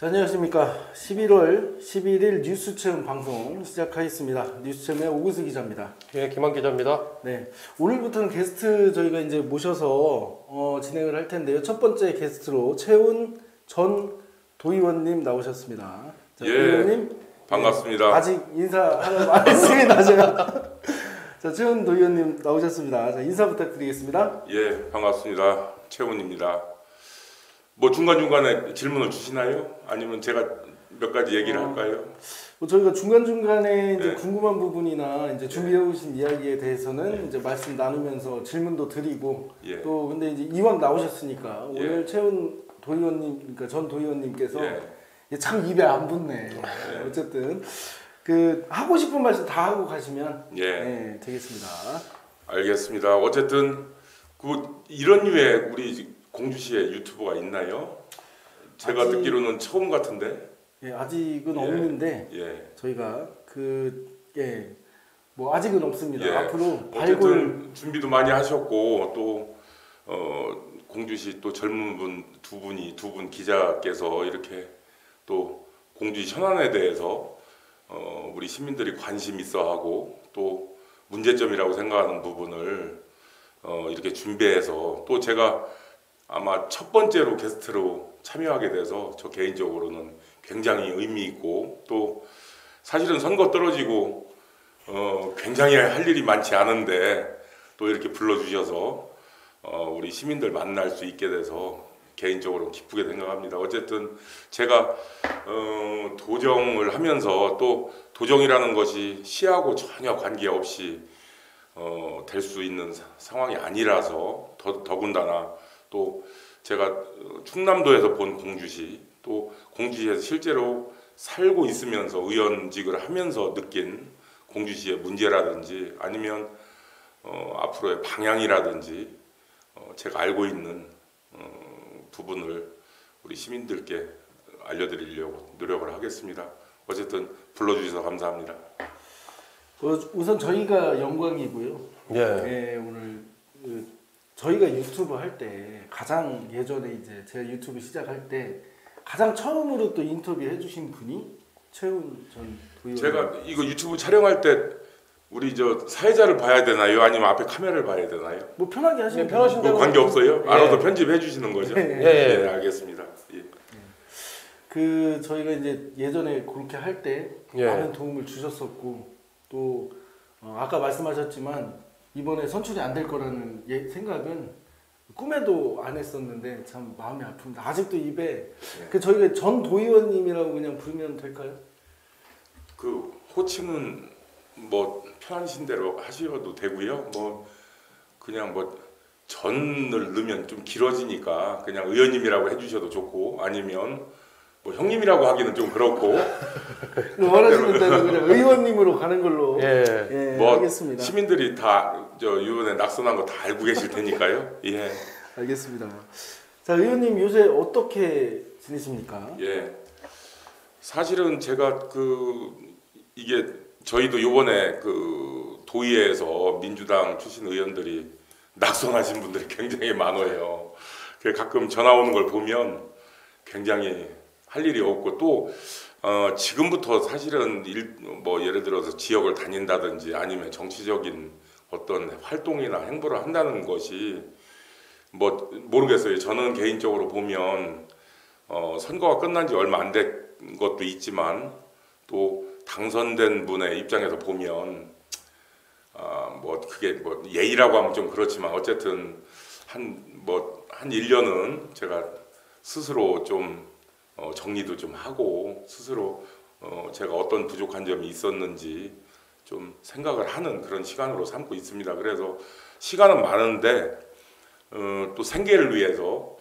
자, 안녕하십니까. 11월 11일 뉴스체험 방송 시작하겠습니다. 뉴스체험의 오구수 기자입니다. 예, 김한 기자입니다. 네, 오늘부터는 게스트 저희가 이제 모셔서 진행을 할 텐데요. 첫 번째 게스트로 최훈 전 도의원님 나오셨습니다. 자, 예, 도의원님 반갑습니다. 아직 인사하는 안 했습니다. 제가. 자, 최훈 도의원님 나오셨습니다. 자, 인사 부탁드리겠습니다. 예, 반갑습니다. 최훈입니다. 뭐 중간중간에 질문을 주시나요? 아니면 제가 몇 가지 얘기를 할까요? 뭐 저희가 중간중간에 이제 네. 궁금한 부분이나 이제 준비해 오신 이야기에 대해서는 이제 말씀 나누면서 질문도 드리고 예. 또 근데 이제 이왕 나오셨으니까 예. 오늘 최훈 도의원님, 그러니까 전 도의원님께서 예. 참 입에 안 붙네. 어쨌든 그 하고 싶은 말씀 다 하고 가시면 예. 되겠습니다. 알겠습니다. 어쨌든 이런 류의 우리 공주시에 유튜버가 있나요? 제가 아직- 듣기로는 처음 같은데. 예, 아직은 예. 없는데 예. 저희가 뭐 아직은 없습니다. 예. 앞으로 발굴 어쨌든 준비도 많이 하셨고 또 공주시 또 젊은 분 두 분 기자께서 이렇게 또 공주시 현안에 대해서 우리 시민들이 관심 있어하고 또 문제점이라고 생각하는 부분을 이렇게 준비해서 또 제가 아마 첫 번째로 게스트로 참여하게 돼서 저 개인적으로는 굉장히 의미 있고 또 사실은 선거 떨어지고 굉장히 할 일이 많지 않은데 또 이렇게 불러주셔서 우리 시민들 만날 수 있게 돼서 개인적으로 기쁘게 생각합니다. 어쨌든 제가 도정을 하면서 또 도정이라는 것이 시하고 전혀 관계없이 될 수 있는 상황이 아니라서 더군다나 또 제가 충남도에서 본 공주시 또 공주시에서 실제로 살고 있으면서 의원직을 하면서 느낀 공주시의 문제라든지 아니면 앞으로의 방향이라든지 제가 알고 있는 부분을 우리 시민들께 알려드리려고 노력을 하겠습니다. 어쨌든 불러주셔서 감사합니다. 우선 저희가 영광이고요. 예. 오늘 저희가 유튜브 할 때 가장 예전에 이제 제가 유튜브 시작할 때 가장 처음으로 또 인터뷰 해주신 분이 최훈 전 도의원. 제가 이거 유튜브 촬영할 때 우리 저 사회자를 봐야 되나요? 아니면 앞에 카메라를 봐야 되나요? 뭐 편하게 하시면 네, 편하신 뭐 관계 없어요? 예. 알아서 편집해 주시는 거죠? 예. 네, 알겠습니다. 예. 저희가 이제 예전에 그렇게 할 때 예. 많은 도움을 주셨었고 또 아까 말씀하셨지만 이번에 선출이 안 될 거라는 생각은 꿈에도 안 했었는데 참 마음이 아픕니다. 아직도 입에 저희가 전 도의원님이라고 그냥 부르면 될까요? 그 호칭은 뭐 편하신 대로 하셔도 되고요. 뭐 그냥 뭐 전을 넣으면 좀 길어지니까 그냥 의원님이라고 해주셔도 좋고 아니면 뭐 형님이라고 하기는 좀 그렇고 원하시는 대로 그냥 의원님으로 가는 걸로 예. 뭐 하겠습니다. 시민들이 다 저 이번에 낙선한 거 다 알고 계실 테니까요. 예. 알겠습니다. 자, 의원님 요새 어떻게 지내십니까? 예. 사실은 제가 이게 저희도 이번에 도의회에서 민주당 출신 의원들이 낙선하신 분들이 굉장히 많아요. 가끔 전화 오는 걸 보면 굉장히 할 일이 없고 또 지금부터 사실은 예를 들어서 지역을 다닌다든지 아니면 정치적인 어떤 활동이나 행보를 한다는 것이 뭐 모르겠어요. 저는 개인적으로 보면 선거가 끝난 지 얼마 안 된 것도 있지만 또 당선된 분의 입장에서 보면 뭐 그게 뭐 예의라고 하면 좀 그렇지만 어쨌든 한 1년은 제가 스스로 좀 정리도 좀 하고 스스로 제가 어떤 부족한 점이 있었는지 좀 생각을 하는 그런 시간으로 삼고 있습니다. 그래서 시간은 많은데 또 생계를 위해서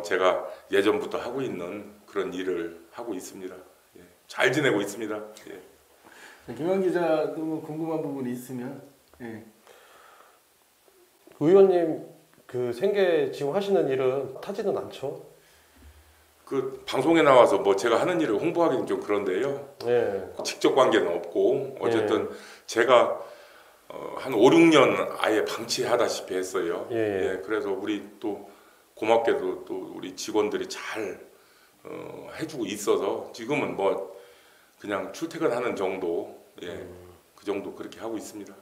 제가 예전부터 하고 있는 그런 일을 하고 있습니다. 예. 잘 지내고 있습니다. 예. 김한 기자도 뭐 궁금한 부분이 있으면 의원님 그 생계 지금 하시는 일은 타지는 않죠? 방송에 나와서 뭐 제가 하는 일을 홍보하기는 좀 그런데요. 예. 직접 관계는 없고 어쨌든 제가 한 5, 6년 아예 방치하다시피 했어요. 예. 그래서 우리 또 고맙게도 또 우리 직원들이 잘 해주고 있어서 지금은 뭐 그냥 출퇴근하는 정도, 그 정도 그렇게 하고 있습니다.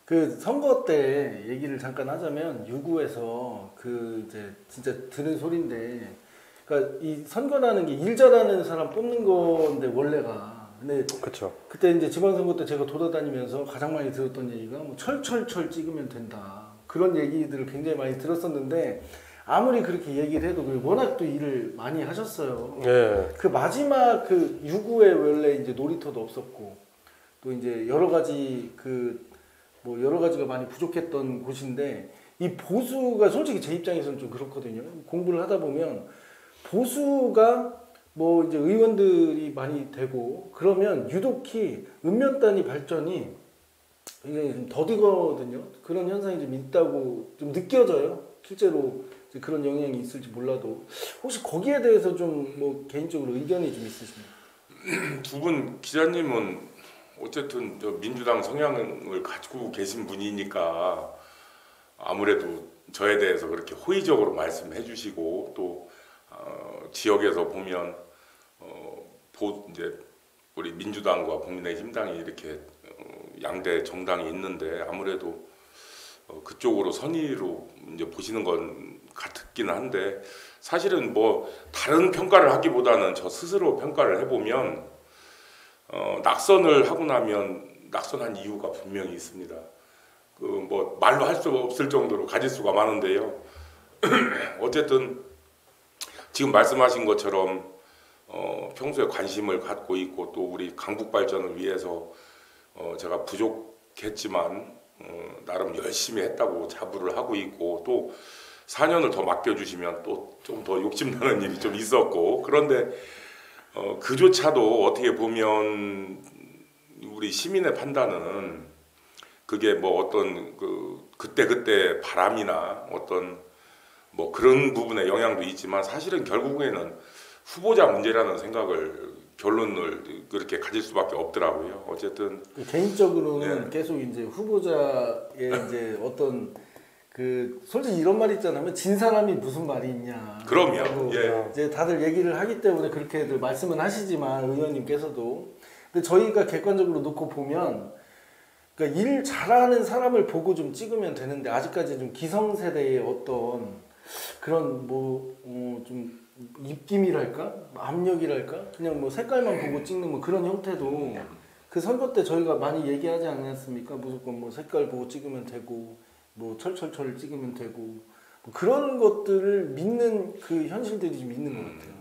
그 선거 때 얘기를 잠깐 하자면 유구에서 그 이제 진짜 들은 소리인데, 그러니까 이 선거라는 게 일 잘하는 사람 뽑는 건데 원래가. 근데 그렇죠. 그때 이제 지방선거 때 제가 돌아다니면서 가장 많이 들었던 얘기가 뭐 철철철 찍으면 된다, 그런 얘기들을 굉장히 많이 들었었는데, 아무리 그렇게 얘기를 해도 워낙 또 일을 많이 하셨어요. 네. 그 마지막 그 유구에 원래 이제 놀이터도 없었고 또 이제 여러 가지 뭐 여러 가지가 많이 부족했던 곳인데, 이 보수가 솔직히 제 입장에서는 좀 그렇거든요. 공부를 하다 보면 보수가 뭐 이제 의원들이 많이 되고 그러면 유독히 읍면단위 발전이 이게 좀 더디거든요. 그런 현상이 좀 있다고 좀 느껴져요. 실제로 이제 그런 영향이 있을지 몰라도 혹시 거기에 대해서 좀 뭐 개인적으로 의견이 좀 있으십니까? 두 분 기자님은 어쨌든 저 민주당 성향을 가지고 계신 분이니까 아무래도 저에 대해서 그렇게 호의적으로 말씀해 주시고 또 지역에서 보면 이제 우리 민주당과 국민의힘당이 이렇게 양대 정당이 있는데 아무래도 그쪽으로 선의로 이제 보시는 건 같긴 한데, 사실은 뭐 다른 평가를 하기보다는 저 스스로 평가를 해보면 낙선을 하고 나면 낙선한 이유가 분명히 있습니다. 그 뭐 말로 할 수 없을 정도로 가질 수가 많은데요. 어쨌든 지금 말씀하신 것처럼 평소에 관심을 갖고 있고 또 우리 강북 발전을 위해서 제가 부족했지만 나름 열심히 했다고 자부를 하고 있고, 또 4년을 더 맡겨주시면 또 좀 더 욕심나는 일이 좀 있었고, 그런데 그조차도 어떻게 보면 우리 시민의 판단은 그게 뭐 어떤 그때 바람이나 어떤 뭐 그런 부분에 영향도 있지만 사실은 결국에는 후보자 문제라는 생각을 결론을 그렇게 가질 수밖에 없더라고요. 어쨌든 개인적으로는 계속 이제 후보자의 이제 어떤 솔직히 이런 말 있잖아요. 진 사람이 무슨 말이 있냐. 그럼요. 이제 다들 얘기를 하기 때문에 그렇게들 말씀은 하시지만 의원님께서도, 근데 저희가 객관적으로 놓고 보면, 그러니까 일 잘하는 사람을 보고 좀 찍으면 되는데 아직까지 좀 기성세대의 어떤 그런 좀 입김이랄까? 압력이랄까? 그냥 뭐 색깔만 보고 찍는 뭐 그런 형태도 그 선거 때 저희가 많이 얘기하지 않았습니까? 무조건 뭐 색깔 보고 찍으면 되고 뭐 철철철 찍으면 되고 뭐 그런 것들을 믿는 그 현실들이 좀 있는 것 같아요.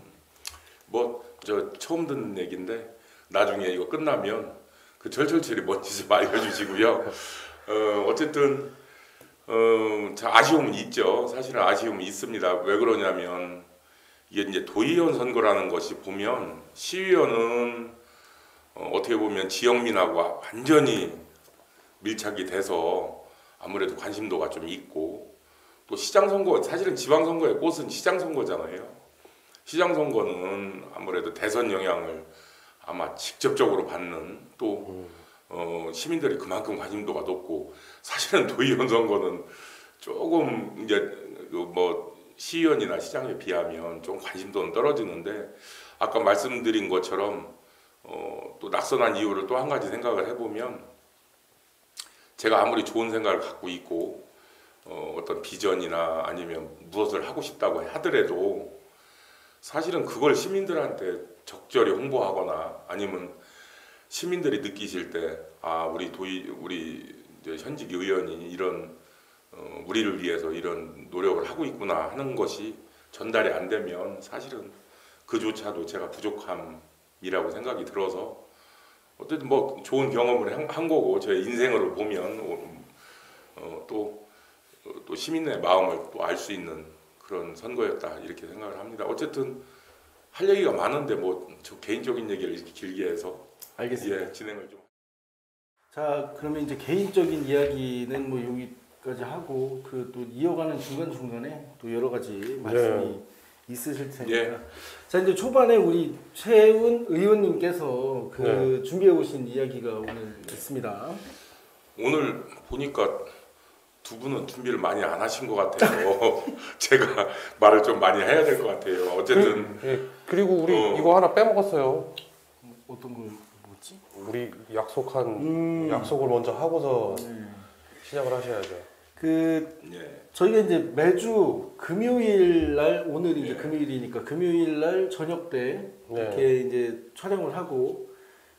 뭐 저 처음 듣는 얘기인데 나중에 이거 끝나면 그 철철철이 뭔지 좀 알려주시고요. 어쨌든 아쉬움은 있죠. 사실은 아쉬움은 있습니다. 왜 그러냐면 이게 이제 도의원 선거라는 것이 보면 시의원은 어떻게 보면 지역민하고 완전히 밀착이 돼서 아무래도 관심도가 좀 있고, 또 시장 선거, 사실은 지방 선거의 꽃은 시장 선거잖아요. 시장 선거는 아무래도 대선 영향을 아마 직접적으로 받는, 또 시민들이 그만큼 관심도가 높고, 사실은 도의원 선거는 조금 이제 뭐 시의원이나 시장에 비하면 좀 관심도는 떨어지는데, 아까 말씀드린 것처럼 또 낙선한 이유를 또 한 가지 생각을 해보면, 제가 아무리 좋은 생각을 갖고 있고 어떤 비전이나 아니면 무엇을 하고 싶다고 하더라도 사실은 그걸 시민들한테 적절히 홍보하거나 아니면 시민들이 느끼실 때 우리 이제 현직 의원이 이런 우리를 위해서 이런 노력을 하고 있구나 하는 것이 전달이 안 되면 사실은 그조차도 제가 부족함이라고 생각이 들어서, 어쨌든 뭐 좋은 경험을 한 거고 제 인생으로 보면 또 시민의 마음을 또 알 수 있는 그런 선거였다 이렇게 생각을 합니다. 어쨌든 할 얘기가 많은데 뭐 저 개인적인 얘기를 이렇게 길게 해서 알겠습니다. 진행을 좀. 자, 그러면 이제 개인적인 이야기는 뭐 여기까지 하고 또 이어가는 중간중간에 또 여러 가지 말씀이 있으실 테니까. 자, 이제 초반에 우리 최은 의원님께서 준비해 오신 이야기가 오늘 있습니다. 오늘 보니까 두 분은 준비를 많이 안 하신 것 같아요. 제가 말을 좀 많이 해야 될 것 같아요. 어쨌든 예, 그리고 우리 이거 하나 빼먹었어요. 어떤 걸 뭐지? 우리 약속한 약속을 먼저 하고서 네. 시작을 하셔야죠. 그 예. 저희가 이제 매주 금요일 날 오늘이 이제 금요일이니까 금요일 날 저녁 때 네. 이렇게 이제 촬영을 하고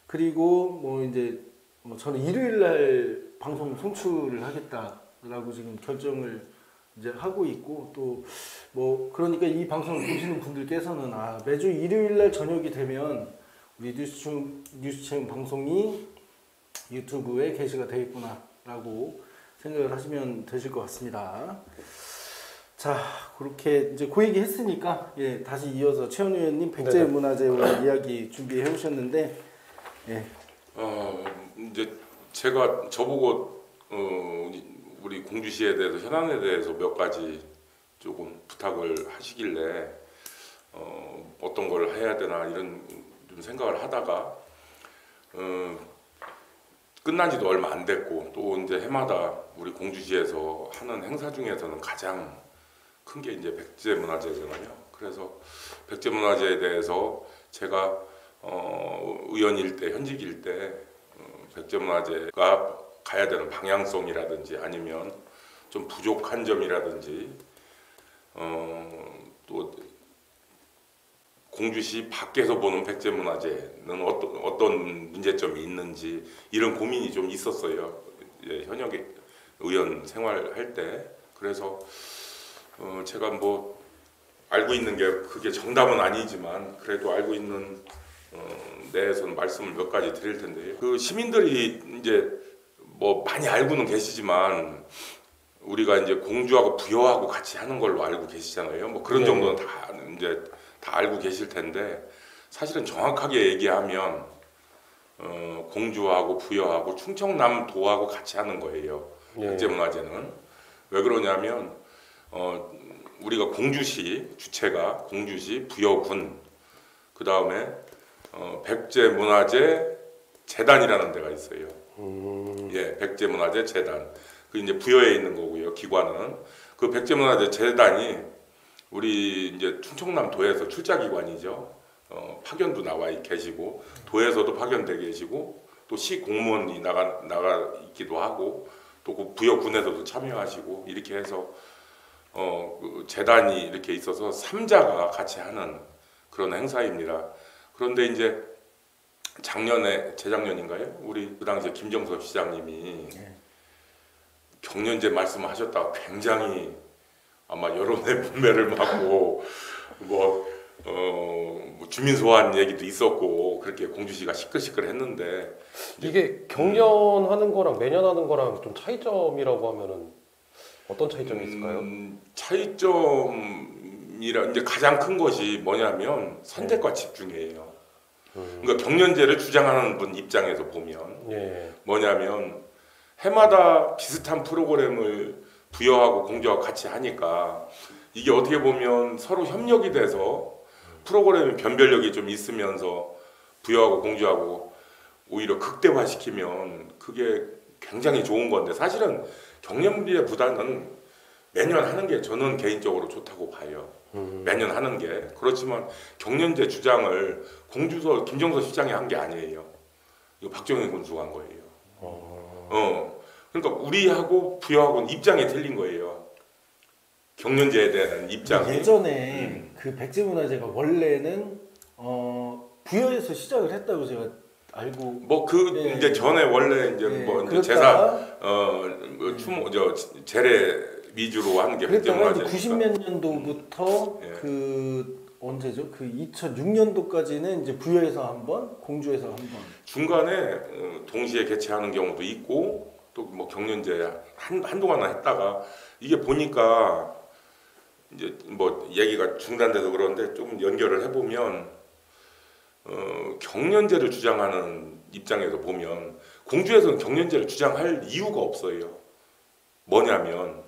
그리고 뭐 이제 저는 일요일 날 방송 송출을 하겠다라고 지금 결정을 이제 하고 있고 또 뭐 그러니까 이 방송을 보시는 분들께서는 아 매주 일요일 날 저녁이 되면 우리 뉴스체험 방송이 유튜브에 게시가 되겠구나라고 생각을 하시면 되실 것 같습니다. 자, 그렇게 이제 그 얘기 했으니까 예, 다시 이어서 최원 의원님 백제문화재 오늘 이야기 준비해 오셨는데 예. 이제 제가 저보고 우리 공주시에 대해서 현안에 대해서 몇 가지 조금 부탁을 하시길래 어떤 걸 해야 되나 이런 좀 생각을 하다가 끝난 지도 얼마 안 됐고 또 이제 해마다 우리 공주시에서 하는 행사 중에서는 가장 큰 게 이제 백제문화재잖아요. 그래서 백제문화재에 대해서 제가 의원일 때 현직일 때 백제문화재가 가야 되는 방향성이라든지 아니면 좀 부족한 점이라든지 또 공주시 밖에서 보는 백제문화재는 어떤 문제점이 있는지 이런 고민이 좀 있었어요. 예, 현역 의원 생활할 때. 그래서 제가 뭐 알고 있는 게 그게 정답은 아니지만 그래도 알고 있는 내에서는 말씀을 몇 가지 드릴 텐데요. 그 시민들이 이제 뭐 많이 알고는 계시지만 우리가 이제 공주하고 부여하고 같이 하는 걸로 알고 계시잖아요. 뭐 그런 정도는 다 이제 다 알고 계실 텐데 사실은 정확하게 얘기하면 공주하고 부여하고 충청남도하고 같이 하는 거예요. 백제문화재는 왜 그러냐면 우리가 공주시 주체가 공주시 부여군 그 다음에 백제문화재 재단이라는 데가 있어요. 예, 백제문화재 재단. 그 이제 부여에 있는 거고요. 기관은 그 백제문화재 재단이 우리 이제 충청남도에서 출자기관이죠. 파견도 나와 계시고 도에서도 파견돼 계시고 또 시 공무원이 나가 있기도 하고 또 그 부여군에서도 참여하시고 이렇게 해서 그 재단이 이렇게 있어서 3자가 같이 하는 그런 행사입니다. 그런데 이제 재작년인가요? 우리 그 당시에 김정섭 시장님이 경년제 말씀하셨다가 굉장히 아마 여론의 분배를 맞고 뭐 주민 소환 얘기도 있었고 그렇게 공주시가 시끌시끌했는데 이게 경연하는 거랑 매년 하는 거랑 좀 차이점이라고 하면은 어떤 차이점이 있을까요? 차이점이라 이제 가장 큰 것이 뭐냐면 선택과 집중이에요. 그러니까 경년제를 주장하는 분 입장에서 보면 뭐냐면 해마다 비슷한 프로그램을 부여하고 공주하고 같이 하니까 이게 어떻게 보면 서로 협력이 돼서 프로그램의 변별력이 좀 있으면서 부여하고 공주하고 오히려 극대화시키면 그게 굉장히 좋은 건데 사실은 경연제보다는 매년 하는 게 저는 개인적으로 좋다고 봐요. 매년 하는 게. 그렇지만 경연제 주장을 공주서 김정서 시장이 한 게 아니에요. 이거 박정희 군수가 한 거예요. 그러니까 우리하고 부여하고는 입장이 틀린 거예요. 경연제에 대한 입장이. 예전에 그 백제문화재가 원래는 부여에서 시작을 했다고 제가 알고 뭐 이제 전에 원래 이제 뭐 이제 제사 제례 위주로 하는 게 그랬다가 백제문화재니까. 90몇 년도부터 그 언제죠? 그 2006년도까지는 이제 부여에서 한 번, 공주에서 한 번. 중간에 동시에 개최하는 경우도 있고 또 뭐 경연제 한동안 했다가 이게 보니까 이제 뭐 얘기가 중단돼서 그런데 좀 연결을 해보면 경연제를 주장하는 입장에서 보면 공주에서는 경연제를 주장할 이유가 없어요. 뭐냐면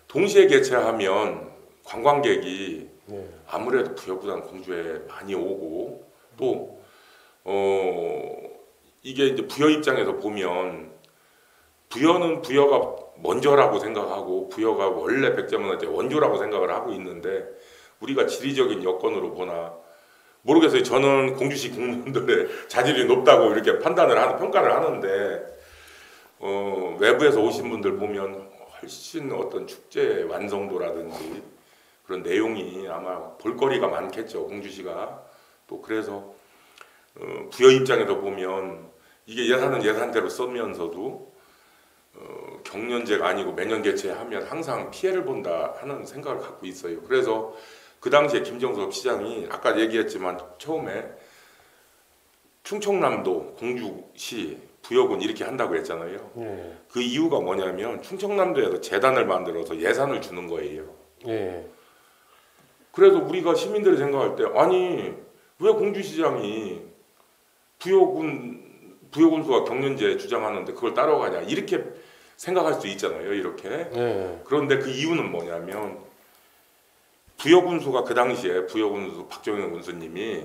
동시에 개최하면 관광객이 아무래도 부여보다는 공주에 많이 오고 또 이게 이제 부여 입장에서 보면 부여는 부여가 먼저라고 생각하고 부여가 원래 백제문화재 원조라고 생각을 하고 있는데 우리가 지리적인 여건으로 보나 모르겠어요. 저는 공주시 공무원들의 자질이 높다고 이렇게 평가를 하는데 외부에서 오신 분들 보면 훨씬 어떤 축제의 완성도라든지 그런 내용이 아마 볼거리가 많겠죠. 공주시가 또 그래서 부여 입장에서 보면 이게 예산은 예산대로 쓰면서도 경년제가 아니고 매년 개최하면 항상 피해를 본다 하는 생각을 갖고 있어요. 그래서 그 당시에 김정섭 시장이 아까 얘기했지만 처음에 충청남도, 공주시, 부여군 이렇게 한다고 했잖아요. 예. 그 이유가 뭐냐면 충청남도에서 재단을 만들어서 예산을 주는 거예요. 예. 그래서 우리가 시민들이 생각할 때 아니 왜 공주시장이 부여군수가 경년제 주장하는데 그걸 따라가냐 이렇게 생각할 수 있잖아요. 이렇게. 예. 그런데 그 이유는 뭐냐면 부여군수가 그 당시에 부여군수 박정희 군수님이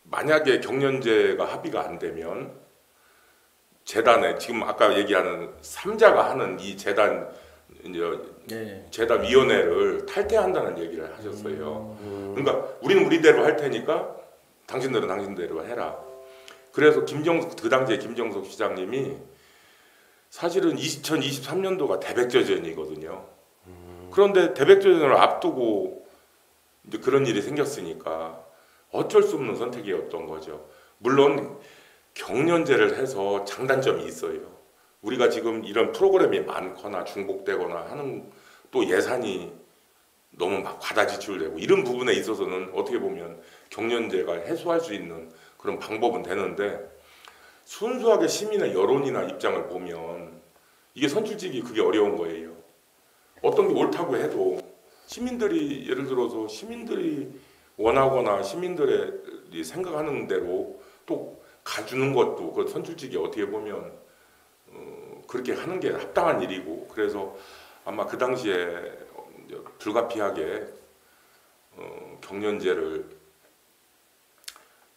만약에 경년제가 합의가 안 되면 재단에 지금 아까 얘기하는 삼자가 하는 이 재단 이제 네. 재단 위원회를 탈퇴한다는 얘기를 하셨어요. 그러니까 우리는 우리대로 할 테니까 당신들은 당신대로 해라. 그래서 그 당시에 김정숙 시장님이 사실은 2023년도가 대백제전이거든요. 그런데 대백제전을 앞두고 이제 그런 일이 생겼으니까 어쩔 수 없는 선택이었던 거죠. 물론 경년제를 해서 장단점이 있어요. 우리가 지금 이런 프로그램이 많거나 중복되거나 하는 또 예산이 너무 막 과다 지출되고 이런 부분에 있어서는 어떻게 보면 경년제가 해소할 수 있는 그런 방법은 되는데 순수하게 시민의 여론이나 입장을 보면 이게 선출직이 그게 어려운 거예요. 어떤 게 옳다고 해도 시민들이 예를 들어서 시민들이 원하거나 시민들이 생각하는 대로 또 가주는 것도 그 선출직이 어떻게 보면 그렇게 하는 게 합당한 일이고 그래서 아마 그 당시에 불가피하게 경년제를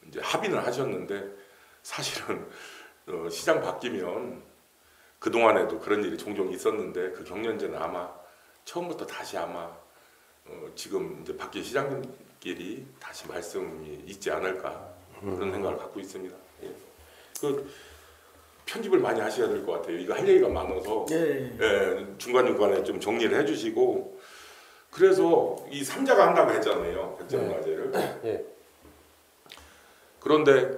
이제 합의는 하셨는데 사실은 시장 바뀌면 그 동안에도 그런 일이 종종 있었는데 그 경년제는 아마 처음부터 다시 아마 지금 이제 바뀐 시장님끼리 다시 말씀이 있지 않을까 그런 생각을 갖고 있습니다. 예. 그 편집을 많이 하셔야 될 것 같아요. 이거 할 얘기가 많아서 예, 중간중간에 좀 정리를 해주시고 그래서 이 삼자가 한다고 했잖아요. 백제문화제를. 예. 그런데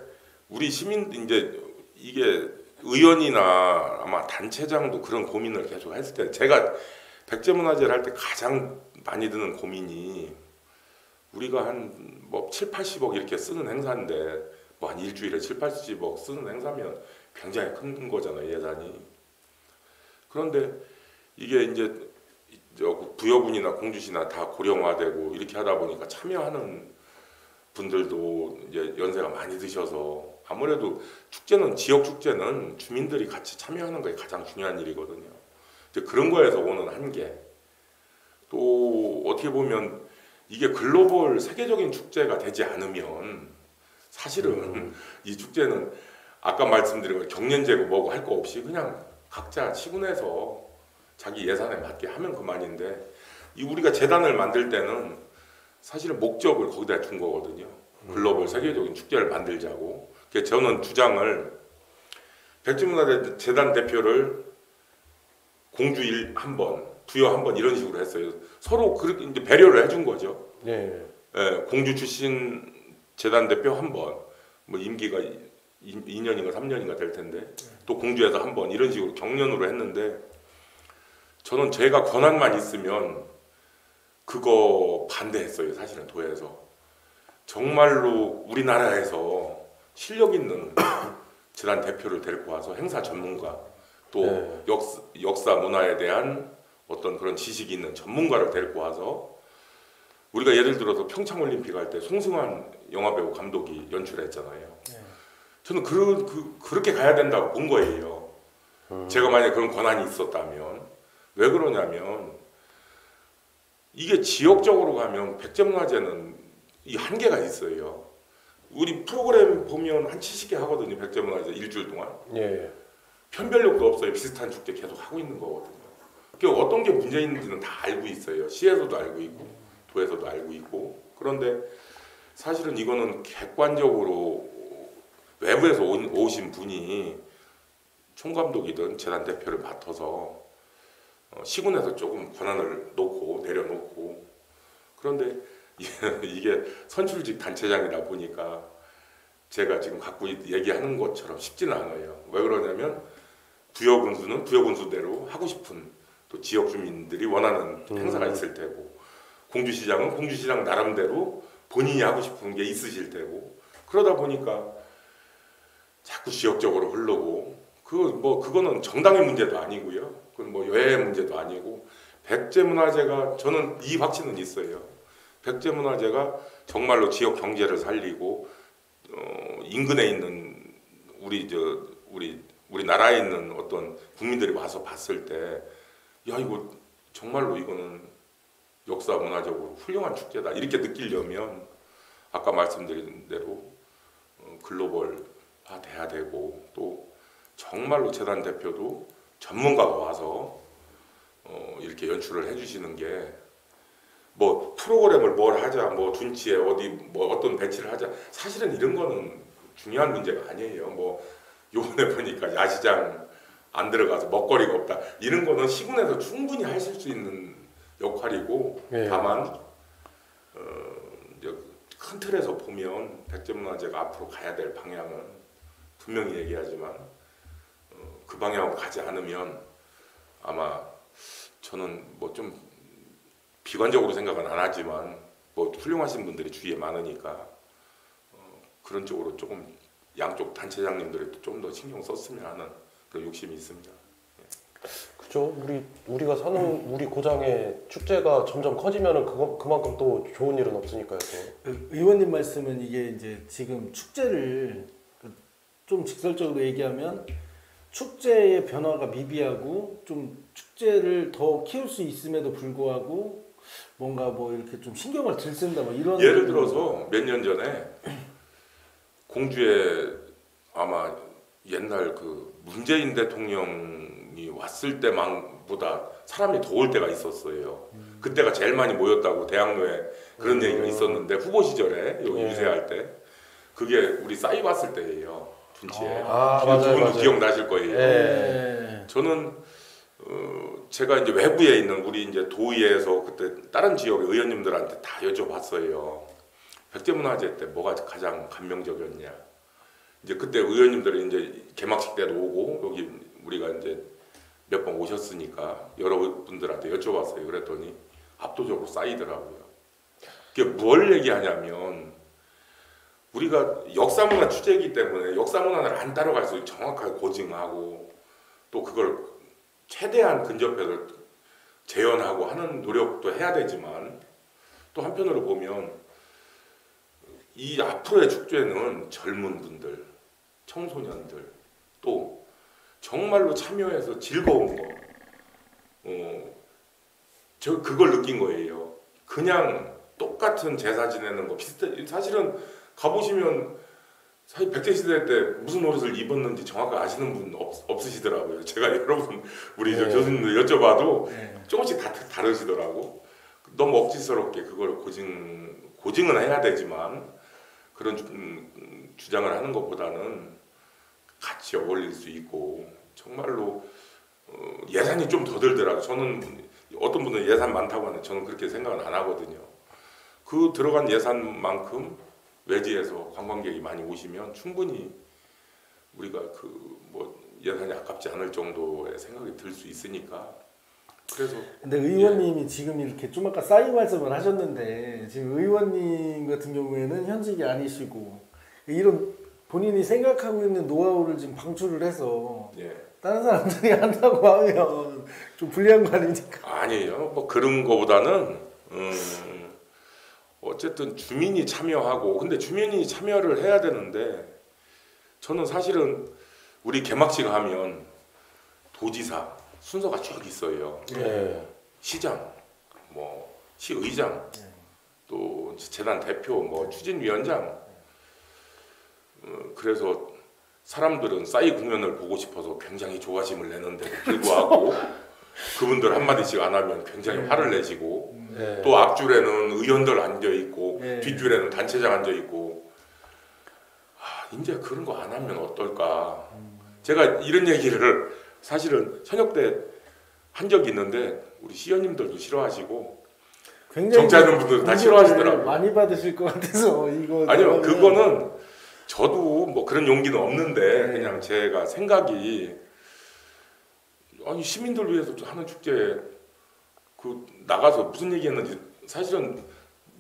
우리 시민 이제 이게 의원이나 아마 단체장도 그런 고민을 계속 했을 때 제가 백제문화제를 할 때 가장 많이 드는 고민이 우리가 한 뭐 7, 80억 이렇게 쓰는 행사인데 뭐 한 일주일에 7, 80억 쓰는 행사면 굉장히 큰 거잖아요, 예산이. 그런데 이게 이제 부여군이나 공주시나 다 고령화되고 이렇게 하다 보니까 참여하는 분들도 이제 연세가 많이 드셔서 아무래도 축제는 지역 축제는 주민들이 같이 참여하는 게 가장 중요한 일이거든요. 이제 그런 거에서 오는 한계. 또 어떻게 보면 이게 글로벌 세계적인 축제가 되지 않으면 사실은 이 축제는 아까 말씀드린 거 경년제고 뭐고 할 거 없이 그냥 각자 시군해서 자기 예산에 맞게 하면 그만인데 이 우리가 재단을 만들 때는 사실은 목적을 거기다 준 거거든요. 글로벌 세계적인 축제를 만들자고. 그래서 저는 주장을 백제문화재 재단 대표를 공주 한 번, 부여 한 번 이런 식으로 했어요. 서로 그렇게 이제 배려를 해준 거죠. 예. 예, 공주 출신 재단 대표 한 번, 뭐 임기가 2년인가 3년인가 될 텐데 또 공주에서 한 번 이런 식으로 경년으로 했는데 저는 제가 권한만 있으면 그거 반대했어요. 사실은 도에서 정말로 우리나라에서 실력 있는 재단 대표를 데리고 와서 행사 전문가 또 네. 역사 문화에 대한 어떤 그런 지식이 있는 전문가를 데리고 와서 우리가 예를 들어서 평창올림픽 할 때 송승환 영화배우 감독이 연출했잖아요. 저는 그렇게 가야 된다고 본 거예요. 제가 만약에 그런 권한이 있었다면 왜 그러냐면 이게 지역적으로 가면 백제문화재는 이 한계가 있어요. 우리 프로그램 보면 한 70개 하거든요. 백제문화재 일주일 동안. 예. 편별력도 없어요. 비슷한 축제 계속 하고 있는 거거든요. 그러니까 어떤 게 문제 있는지는 다 알고 있어요. 시에서도 알고 있고 도에서도 알고 있고. 그런데 사실은 이거는 객관적으로 외부에서 오신 분이 총감독이든 재단 대표를 맡아서 시군에서 조금 권한을 놓고 내려놓고, 그런데 이게 선출직 단체장이다 보니까 제가 지금 갖고 얘기하는 것처럼 쉽지는 않아요. 왜 그러냐면 부여군수는 부여군수대로 하고 싶은 또 지역 주민들이 원하는 행사가 있을 테고, 공주시장은 공주시장 나름대로 본인이 하고 싶은 게 있으실 테고, 그러다 보니까 자꾸 지역적으로 흐르고, 그거는 정당의 문제도 아니고요. 그건 뭐 여야의 문제도 아니고, 백제문화재가 저는 이 확신은 있어요. 백제문화재가 정말로 지역 경제를 살리고 인근에 있는 우리 나라에 있는 어떤 국민들이 와서 봤을 때, 야, 이거 정말로 이거는 역사 문화적으로 훌륭한 축제다 이렇게 느끼려면 아까 말씀드린 대로 글로벌화 돼야 되고, 또 정말로 재단 대표도 전문가가 와서 이렇게 연출을 해주시는 게, 뭐 프로그램을 뭘 하자, 뭐 둔치에 어디 뭐 어떤 배치를 하자, 사실은 이런 거는 중요한 문제가 아니에요. 뭐 요번에 보니까 야시장 안 들어가서 먹거리가 없다, 이런 거는 시군에서 충분히 하실 수 있는 역할이고, 예. 다만 이제 큰 틀에서 보면 백제문화재가 앞으로 가야 될 방향은 분명히 얘기하지만 그 방향으로 가지 않으면 아마 저는 뭐 좀 비관적으로 생각은 안 하지만 뭐 훌륭하신 분들이 주위에 많으니까 그런 쪽으로 조금 양쪽 단체장님들이 좀 더 신경 썼으면 하는 그런 욕심이 있습니다. 그죠. 우리가 사는 우리 고장의 축제가 점점 커지면은 그만큼 또 좋은 일은 없으니까요. 또. 의원님 말씀은 이게 이제 지금 축제를 좀 직설적으로 얘기하면 축제의 변화가 미비하고 좀 축제를 더 키울 수 있음에도 불구하고 뭔가 뭐 이렇게 좀 신경을 덜 쓴다 뭐 이런. 예를 들어서 몇 년 전에 공주에 아마 옛날 그 문재인 대통령이 왔을 때만보다 사람이 더 올 때가 있었어요. 그때가 제일 많이 모였다고 대학로에 그런 얘기가 있었는데, 후보 시절에 여기 유세할 때 그게 우리 싸이 왔을 때예요. 둔치에. 맞아요, 두 분도 맞아요. 기억나실 거예요. 네. 저는 제가 이제 외부에 있는 우리 이제 도의회에서 그때 다른 지역의 의원님들한테 다 여쭤봤어요. 백제문화재 때 뭐가 가장 감명적이었냐. 이제 그때 의원님들이 이제 개막식 때도 오고 여기 우리가 이제 몇 번 오셨으니까 여러분들한테 여쭤봤어요. 그랬더니 압도적으로 쌓이더라고요. 그게 뭘 얘기하냐면, 우리가 역사문화 취재이기 때문에 역사문화를 안 따라갈수록 정확하게 고증하고 또 그걸 최대한 근접해서 재현하고 하는 노력도 해야 되지만, 또 한편으로 보면 이 앞으로의 축제는 젊은 분들, 청소년들, 또 정말로 참여해서 즐거운 거, 저 그걸 느낀 거예요. 그냥 똑같은 제사 지내는 거 비슷해. 사실은 가보시면 사실 백제시대 때 무슨 옷을 입었는지 정확하게 아시는 분 없으시더라고요. 제가 여러분 우리 저 교수님들 여쭤봐도 조금씩 다 다르시더라고. 너무 억지스럽게 그걸 고증은 해야 되지만 그런 주장을 하는 것보다는 같이 어울릴 수 있고, 정말로 예산이 좀 더 들더라고요. 저는 어떤 분은 예산 많다고 하는데 저는 그렇게 생각은 안 하거든요. 그 들어간 예산만큼 외지에서 관광객이 많이 오시면 충분히 우리가 그 뭐 예산이 아깝지 않을 정도의 생각이 들 수 있으니까. 그래서 근데 의원님이 지금 이렇게 좀 아까 싸이 말씀을 하셨는데, 지금 의원님 같은 경우에는 현직이 아니시고 이런 본인이 생각하고 있는 노하우를 지금 방출을 해서 다른 사람들이 한다고 하면 좀 불리한 거 아닙니까? 아니에요. 뭐 그런 거보다는 어쨌든 주민이 참여하고, 근데 주민이 참여를 해야 되는데, 저는 사실은 우리 개막식 하면 도지사 순서가 쭉 있어요. 시장, 뭐 시의장, 또 재단 대표, 뭐 추진위원장, 그래서 사람들은 싸이 공연을 보고 싶어서 굉장히 조바심을 내는데 불구하고 그분들 한마디씩 안 하면 굉장히 화를 내시고 네. 또 앞줄에는 의원들 앉아 있고 네. 뒷줄에는 단체장 앉아 있고 이제 그런 거 안 하면 어떨까. 제가 이런 얘기를 사실은 현역 때 한 적이 있는데 우리 시의원님들도 싫어하시고 굉장히 정치하는 분들 다 싫어하시더라고요. 많이 받으실 것 같아서 이거 아니요, 나가면- 그거는 저도 뭐 그런 용기는 없는데 네. 그냥 제가 생각이 아니 시민들 위해서 하는 축제 그 나가서 무슨 얘기했는지 사실은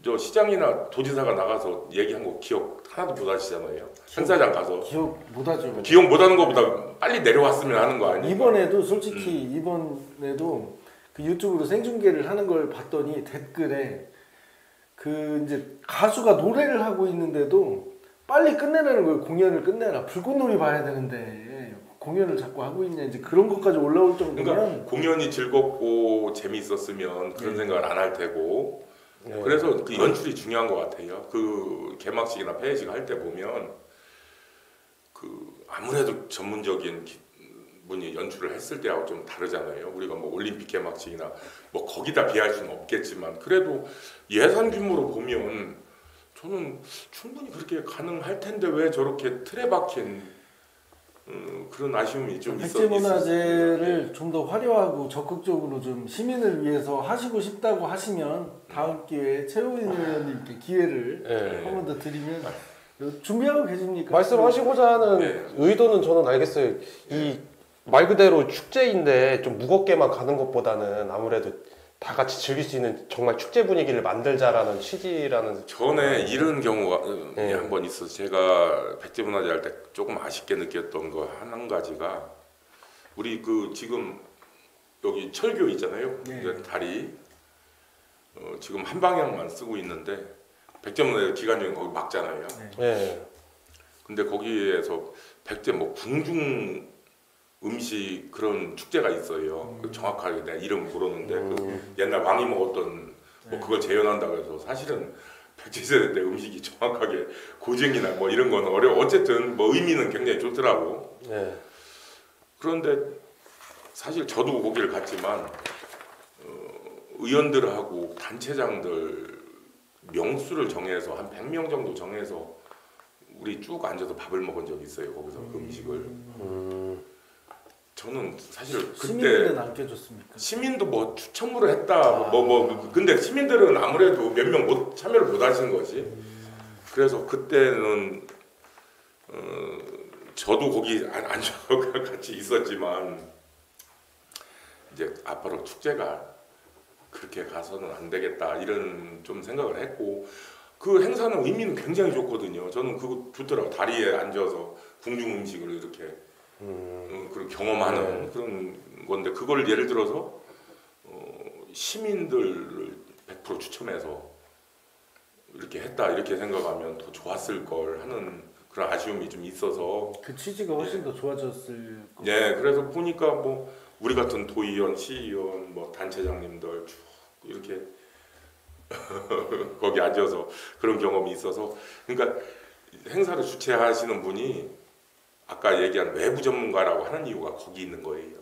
저 시장이나 도지사가 나가서 얘기한 거 기억 하나도 못 하시잖아요. 행사장 가서 기억 못하죠. 기억 못하는 것보다 빨리 내려왔으면 하는 거 아니에요? 이번에도 솔직히 이번에도 그 유튜브로 생중계를 하는 걸 봤더니 댓글에 그 이제 가수가 노래를 하고 있는데도 빨리 끝내라는 거예요. 공연을 끝내라. 불꽃놀이 봐야 되는데 공연을 자꾸 하고 있냐 이제 그런 것까지 올라올 정도면 그러니까 공연이 즐겁고 재미있었으면 그런 생각을 안 할 테고 네. 그래서 그 연출이 중요한 것 같아요. 그 개막식이나 폐회식 할 때 보면 그 아무래도 전문적인 분이 연출을 했을 때하고 좀 다르잖아요. 우리가 뭐 올림픽 개막식이나 뭐 거기다 비할 수는 없겠지만 그래도 예산 규모로 보면 저는 충분히 그렇게 가능할 텐데 왜 저렇게 틀에 박힌 그런 아쉬움이 좀 백제문화제를 좀 더 화려하고 적극적으로 좀 시민을 위해서 하시고 싶다고 하시면 다음 기회에 최우인 의원님께 기회를 네. 한 번 더 드리면 준비하고 계십니까? 말씀하시고자 하는 네. 의도는 저는 알겠어요. 이 말 그대로 축제인데 좀 무겁게만 가는 것보다는 아무래도 다 같이 즐길 수 있는 정말 축제 분위기를 만들자라는 취지라는. 전에 이런 경우가 네. 한 번 있어서 제가 백제문화제 할 때 조금 아쉽게 느꼈던 거 한 가지가 우리 그 지금 여기 철교 있잖아요. 네. 이제 다리 지금 한 방향만 쓰고 있는데 백제문화제 기간 중에 거기 막잖아요. 네. 근데 거기에서 백제 뭐 궁중 음식 그런 축제가 있어요. 그 정확하게 내가 이름 모르는데 그 옛날 왕이 먹었던 뭐 그걸 재현한다고 해서 사실은 백제세대 때 음식이 정확하게 고쟁이나 뭐 이런 건 어려워. 어쨌든 뭐 의미는 굉장히 좋더라고. 네. 그런데 사실 저도 거기를 갔지만 의원들하고 단체장들 명수를 정해서 한 100명 정도 정해서 우리 쭉 앉아서 밥을 먹은 적이 있어요. 거기서 그 음식을. 저는 사실 그때 시민들은 안 껴줬습니까? 시민도 뭐 추첨으로 했다 근데 시민들은 아무래도 몇 명 못 참여를 못 하신 거지. 그래서 그때는 저도 거기 앉아서 같이 있었지만 이제 앞으로 축제가 그렇게 가서는 안 되겠다 이런 좀 생각을 했고 그 행사는 의미는 굉장히 좋거든요. 저는 그거 좋더라고. 다리에 앉아서 궁중 음식을 이렇게 그런 경험하는 그런 건데 그걸 예를 들어서 시민들을 100% 추첨해서 이렇게 했다 이렇게 생각하면 더 좋았을 걸 하는 그런 아쉬움이 좀 있어서 그 취지가 훨씬 더 좋아졌을 거. 예 그래서 보니까 뭐 우리 같은 도의원, 시의원, 뭐 단체장님들 쭉 이렇게 거기 앉아서 그런 경험이 있어서 그러니까 행사를 주최하시는 분이 아까 얘기한 외부 전문가라고 하는 이유가 거기 있는 거예요.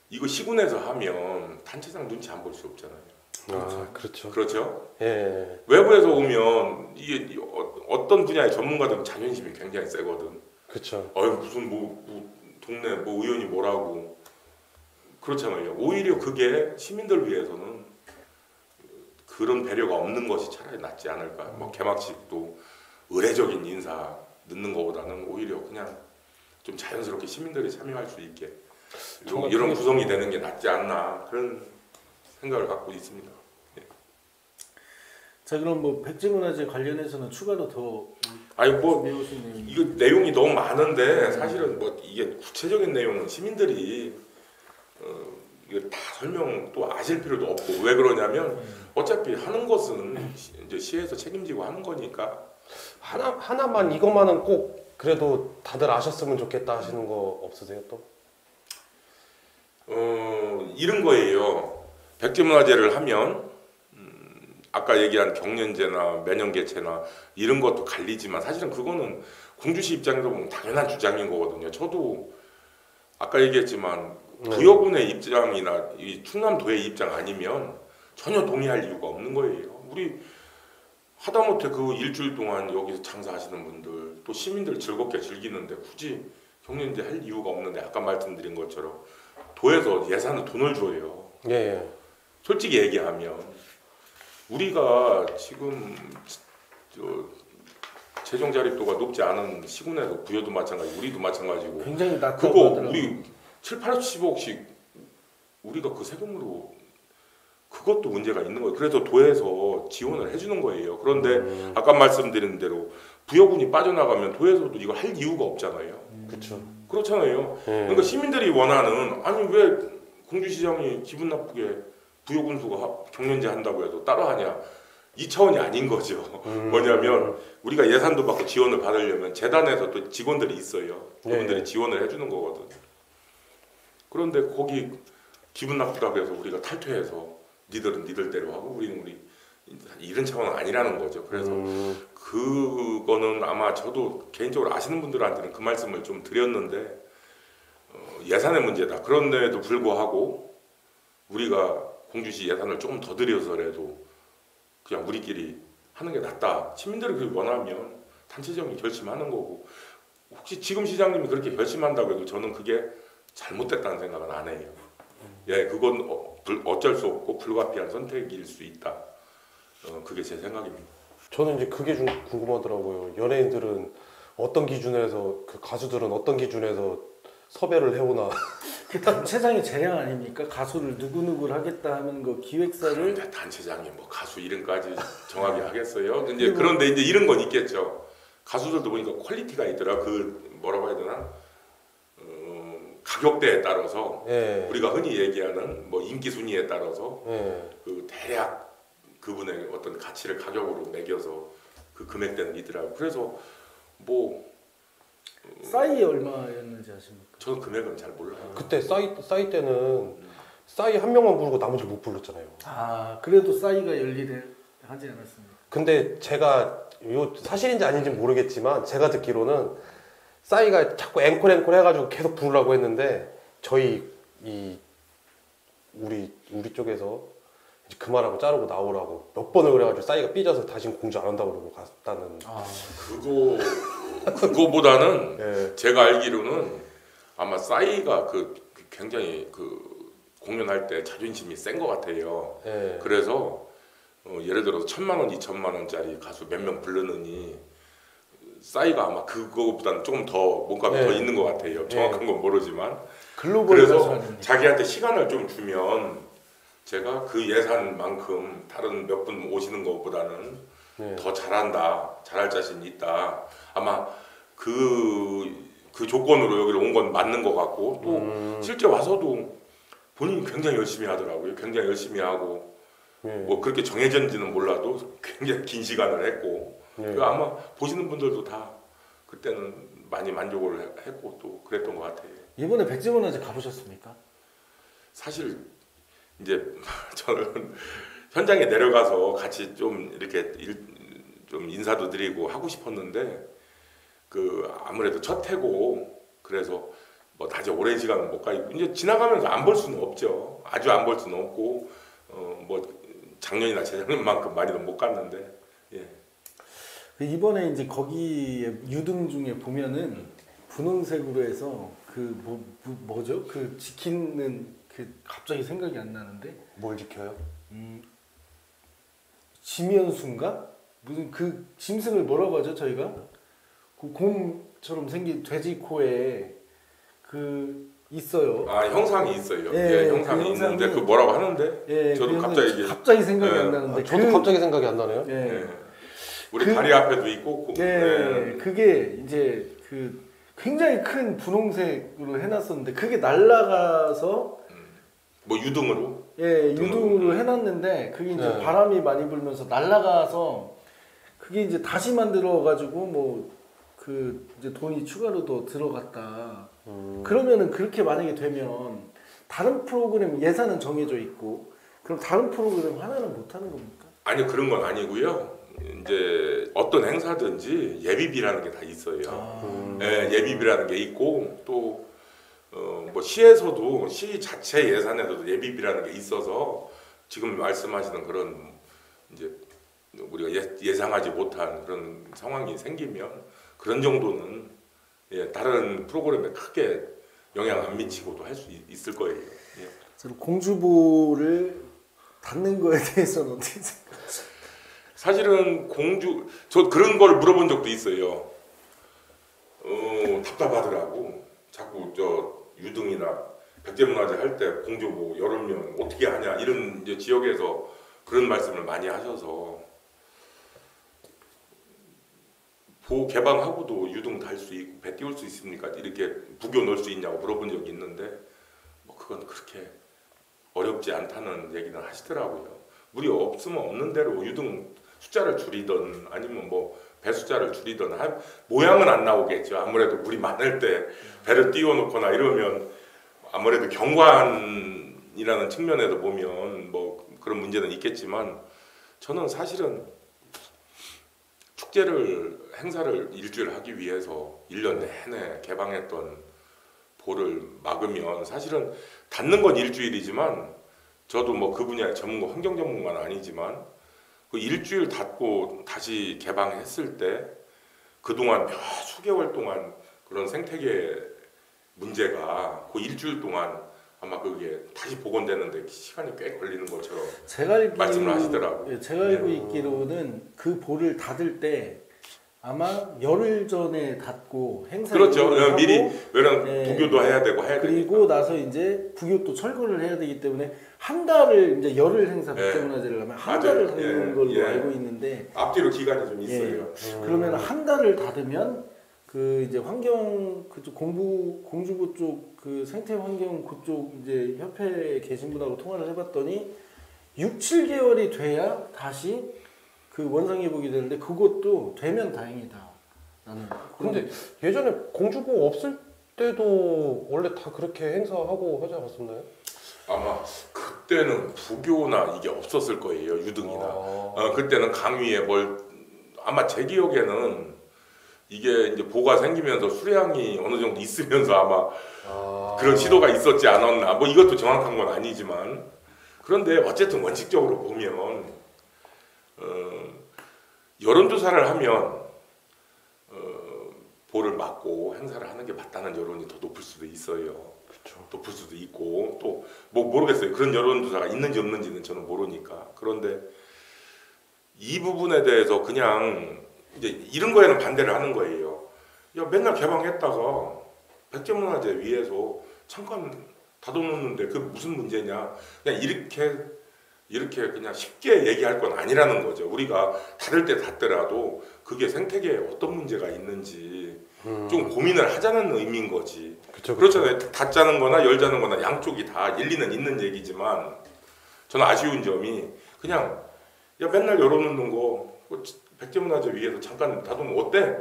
이거 시군에서 하면 단체장 눈치 안 볼 수 없잖아요. 아, 그렇죠. 그렇죠? 예. 외부에서 오면 이게 어떤 분야의 전문가들은 자존심이 굉장히 세거든. 그렇죠. 무슨 뭐 동네 뭐 의원이 뭐라고 그렇잖아요. 오히려 그게 시민들 위해서는 그런 배려가 없는 것이 차라리 낫지 않을까. 뭐 개막식도 의례적인 인사 넣는 것보다는 오히려 그냥 좀 자연스럽게 시민들이 참여할 수 있게 이런 구성이 되는 게 낫지 않나 그런 생각을 갖고 있습니다. 자 그럼 뭐 백제문화제 관련해서는 추가로 더 아니 뭐 준비해오신 내용 이거 내용이 너무 많은데 사실은 뭐 이게 구체적인 내용은 시민들이 이거 다 설명 또 아실 필요도 없고 왜 그러냐면 어차피 하는 것은 이제 시에서 책임지고 하는 거니까 하나만 이것만은 꼭 그래도 다들 아셨으면 좋겠다 하시는 거 없으세요 또? 이런 거예요. 백제문화제를 하면 아까 얘기한 경년제나 매년개체나 이런 것도 갈리지만 사실은 그거는 공주시 입장에서 보면 당연한 주장인 거거든요. 저도 아까 얘기했지만 부여군의 입장이나 이 충남도의 입장 아니면 전혀 동의할 이유가 없는 거예요. 우리 하다못해 그 일주일 동안 여기서 장사하시는 분들 또 시민들 즐겁게 즐기는데 굳이 경년제 할 이유가 없는데 아까 말씀드린 것처럼 도에서 예산은 돈을 줘요. 예, 예. 솔직히 얘기하면 우리가 지금 저 재정 자립도가 높지 않은 시군에도 부여도 마찬가지, 우리도 마찬가지고 굉장히 낮다고 그거 하더라고요. 우리 7, 80억씩 우리가 그 세금으로 그것도 문제가 있는 거예요. 그래서 도에서 지원을 해주는 거예요. 그런데 아까 말씀드린 대로 부여군이 빠져나가면 도에서도 이거 할 이유가 없잖아요. 그렇죠. 그렇잖아요. 그러니까 시민들이 원하는 아니 왜 공주시장이 기분 나쁘게 부여군수가 경년제 한다고 해도 따라하냐 이 차원이 아닌 거죠. 뭐냐면 우리가 예산도 받고 지원을 받으려면 재단에서 또 직원들이 있어요. 그분들이 지원을 해주는 거거든요. 그런데 거기 기분 나쁘다고 해서 우리가 탈퇴해서 니들은 니들대로 하고 우리는 우리 이런 차원은 아니라는 거죠. 그래서 그거는 아마 저도 개인적으로 아시는 분들한테는 그 말씀을 좀 드렸는데 예산의 문제다. 그런데도 불구하고 우리가 공주시 예산을 조금 더 들여서라도 그냥 우리끼리 하는 게 낫다. 시민들이 그렇게 원하면 단체적인 결심하는 거고 혹시 지금 시장님이 그렇게 결심한다고 해도 저는 그게 잘못됐다는 생각은 안 해요. 예, 그건 어쩔 수 없고 불가피한 선택일 수 있다. 그게 제 생각입니다. 저는 이제 그게 좀 궁금하더라고요. 연예인들은 어떤 기준에서 그 가수들은 어떤 기준에서 섭외를 해오나. 그 단체장의 재량 아닙니까? 가수를 누구누구를 하겠다 하는 거 기획사를 단체장이 뭐 가수 이름까지 정하게 하겠어요? 이제 그런데 이제 이런 건 있겠죠. 가수들도 보니까 퀄리티가 있더라. 그 뭐라고 해야 되나? 가격대에 따라서 예. 우리가 흔히 얘기하는 뭐 인기 순위에 따라서 예. 그 대략 그분의 어떤 가치를 가격으로 매겨서 그 금액대는 있더라고요. 그래서 뭐 싸이 얼마였는지 아십니까? 저는 금액은 잘 몰라요. 그때 싸이 때는 싸이 한 명만 부르고 나머지 못 불렀잖아요. 아 그래도 싸이가 열일을 하지 않았습니다. 근데 제가 요 사실인지 아닌지 모르겠지만 제가 듣기로는 싸이가 자꾸 앵콜 해가지고 계속 부르라고 했는데 저희 우리 쪽에서 이제 그만하고 자르고 나오라고 몇 번을 그래가지고 싸이가 삐져서 다시는 공주 안 한다고 그러고 갔다는. 그거보다는 예. 제가 알기로는 아마 싸이가 굉장히 공연할 때 자존심이 센 것 같아요. 예. 그래서 예를 들어서 1,000만 원, 2,000만 원짜리 가수 몇 명 부르느니 싸이가 아마 그거보다는 조금 더 뭔가 더 있는 것 같아요. 정확한 건 모르지만. 글로벌 그래서 가수 아닙니까? 자기한테 시간을 좀 주면 제가 그 예산만큼 다른 몇 분 오시는 것보다는 더 잘한다, 잘할 자신이 있다. 아마 그 조건으로 여기를 온 건 맞는 것 같고 또 실제 와서도 본인이 굉장히 열심히 하더라고요. 굉장히 열심히 하고 뭐 그렇게 정해졌는지는 몰라도 굉장히 긴 시간을 했고 아마 보시는 분들도 다 그때는 많이 만족을 했고 또 그랬던 것 같아요. 이번에 백지문화제 가보셨습니까? 사실 이제 저는 현장에 내려가서 같이 좀 이렇게 좀 인사도 드리고 하고 싶었는데 아무래도 첫 해고 그래서 뭐 낮에 오랜 시간은 못 가고 이제 지나가면서 안 볼 수는 없죠. 아주 안 볼 수는 없고 뭐 작년이나 재작년만큼 많이는 못 갔는데 예. 이번에 이제 거기에 유등 중에 보면은 분홍색으로 해서 뭐죠? 지키는 갑자기 생각이 안 나는데 뭘 지켜요? 지면수인가? 무슨 짐승을 뭐라고 하죠 저희가? 그 곰처럼 생긴 돼지 코에 있어요. 아 형상이 있어요. 예, 예, 형상이 그 있는데 그 뭐라고 하는데 예, 저도 갑자기 생각이 안 나는데 저도 갑자기 생각이 안 나네요. 예. 예. 우리 다리 앞에도 있고 그게 이제 굉장히 큰 분홍색으로 해놨었는데 그게 날아가서 뭐 유등으로 유등으로 해놨는데 그게 이제 바람이 많이 불면서 날아가서 그게 이제 다시 만들어가지고 이제 돈이 추가로 더 들어갔다. 그러면은 그렇게 만약에 되면 다른 프로그램 예산은 정해져 있고 그럼 다른 프로그램 하나는 못 하는 겁니까? 아니 그런 건 아니고요. 이제 어떤 행사든지 예비비라는 게 다 있어요. 예, 예비비라는 게 있고 또 뭐 시에서도 시 자체 예산에서도 예비비라는 게 있어서 지금 말씀하시는 그런 이제 우리가 예상하지 못한 그런 상황이 생기면 그런 정도는 예, 다른 프로그램에 크게 영향 안 미치고도 할 수 있을 거예요. 예. 저는 공주보를 닫는 거에 대해서는 어떻게 생각하세요? 사실은 저 그런 걸 물어본 적도 있어요. 답답하더라고. 자꾸 저 유등이나 백제문화재 할 때 공주보 열으면 어떻게 하냐 이런 이제 지역에서 그런 말씀을 많이 하셔서 보 개방하고도 유등 달 수 있고 배 띄울 수 있습니까? 이렇게 부교 넣을 수 있냐고 물어본 적이 있는데 뭐 그건 그렇게 어렵지 않다는 얘기는 하시더라고요. 물이 없으면 없는 대로 유등 숫자를 줄이든 아니면 뭐 배 숫자를 줄이든 모양은 안 나오겠죠. 아무래도 물이 많을 때 배를 띄워놓거나 이러면 아무래도 경관이라는 측면에서 보면 뭐 그런 문제는 있겠지만 저는 사실은 행사를 일주일 하기 위해서 1년 내내 개방했던 보를 막으면 사실은 닫는 건 일주일이지만 저도 뭐 그 분야의 전문가, 환경 전문가는 아니지만 그 일주일 닫고 다시 개방했을 때 그동안 몇 수개월 동안 그런 생태계 문제가 그 일주일 동안 아마 그게 다시 복원되는데 시간이 꽤 걸리는 것처럼 말씀을 하시더라고요. 예, 제가 알고 있기로는 그 볼을 닫을 때 아마 열흘 전에 닫고 행사 그렇죠. 하고, 미리 왜냐면 네, 부교도 해야 되고 해야 그리고 되니까. 나서 이제 부교 또 철거를 해야 되기 때문에 한 달을 이제 열흘 행사 네. 백제문화제를 하면 한 맞아요. 달을 닫는 예, 걸로 예. 알고 있는데 앞뒤로 기간이 좀 있어요. 그러면 한 달을 닫으면 그 이제 환경 그쪽 공주보 쪽 그 생태 환경 그쪽 이제 협회에 계신 분하고 통화를 해봤더니 6, 7개월이 돼야 다시 그 원상 회복이 되는데 그것도 되면 다행이다. 나는. 근데 예전에 공주보 없을 때도 원래 다 그렇게 행사하고 하지 않았었나요? 아마 그때는 부교나 이게 없었을 거예요. 유등이나. 그때는 강위에 아마 제 기억에는 이게 이제 보가 생기면서 수량이 어느 정도 있으면서 아마 그런 시도가 있었지 않았나. 뭐 이것도 정확한 건 아니지만 그런데 어쨌든 원칙적으로 보면 여론조사를 하면 보를 막고 행사를 하는 게 맞다는 여론이 더 높을 수도 있어요. 그렇죠. 높을 수도 있고 또 뭐 모르겠어요. 그런 여론조사가 있는지 없는지는 저는 모르니까. 그런데 이 부분에 대해서 그냥 이제 이런 거에는 반대를 하는 거예요. 야 맨날 개방했다가 백제문화재 위에서 잠깐 닫아놓는데 그게 무슨 문제냐? 그냥 이렇게 그냥 쉽게 얘기할 건 아니라는 거죠. 우리가 닫을 때 닫더라도 그게 생태계에 어떤 문제가 있는지 좀 고민을 하자는 의미인 거지. 그쵸. 그렇잖아요. 닫자는 거나 열자는 거나 양쪽이 다 일리는 있는 얘기지만 저는 아쉬운 점이 그냥 야 맨날 열어놓는 거 백제문화재 위에서 잠깐 닫으면 어때?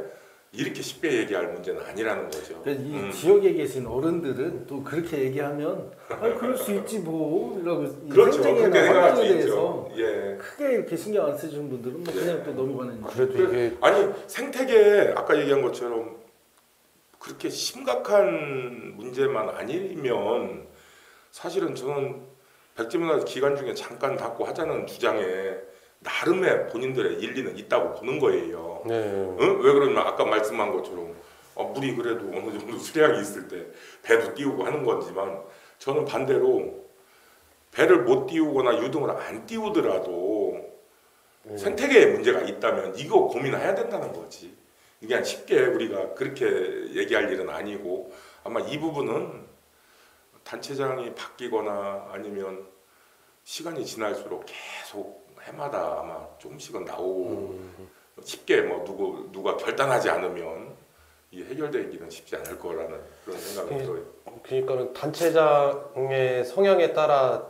이렇게 쉽게 얘기할 문제는 아니라는 거죠. 이 지역에 계신 어른들은 또 그렇게 얘기하면 그럴 수 있지 뭐 이라고 그렇죠. 생태계나 그렇게 생각할 수 환경에 있죠. 대해서 예. 크게 이렇게 신경 안 쓰시는 분들은 뭐 그냥 또 넘어가는 거죠. 그래도 이게 아니 생태계 아까 얘기한 것처럼 그렇게 심각한 문제만 아니면 사실은 저는 백제문화재 기간 중에 잠깐 닫고 하자는 주장에 나름의 본인들의 일리는 있다고 보는 거예요. 네. 응? 왜 그러냐면 아까 말씀한 것처럼 물이 그래도 어느 정도 수량이 있을 때 배도 띄우고 하는 거지만 저는 반대로 배를 못 띄우거나 유등을 안 띄우더라도 생태계에 문제가 있다면 이거 고민해야 된다는 거지. 그냥 쉽게 우리가 그렇게 얘기할 일은 아니고 아마 이 부분은 단체장이 바뀌거나 아니면 시간이 지날수록 계속 해마다 아마 조금씩은 나오고 쉽게 뭐 누가 결단하지 않으면 이 해결되기는 쉽지 않을 거라는 그런 생각이 들어요. 그러니까는 단체장의 성향에 따라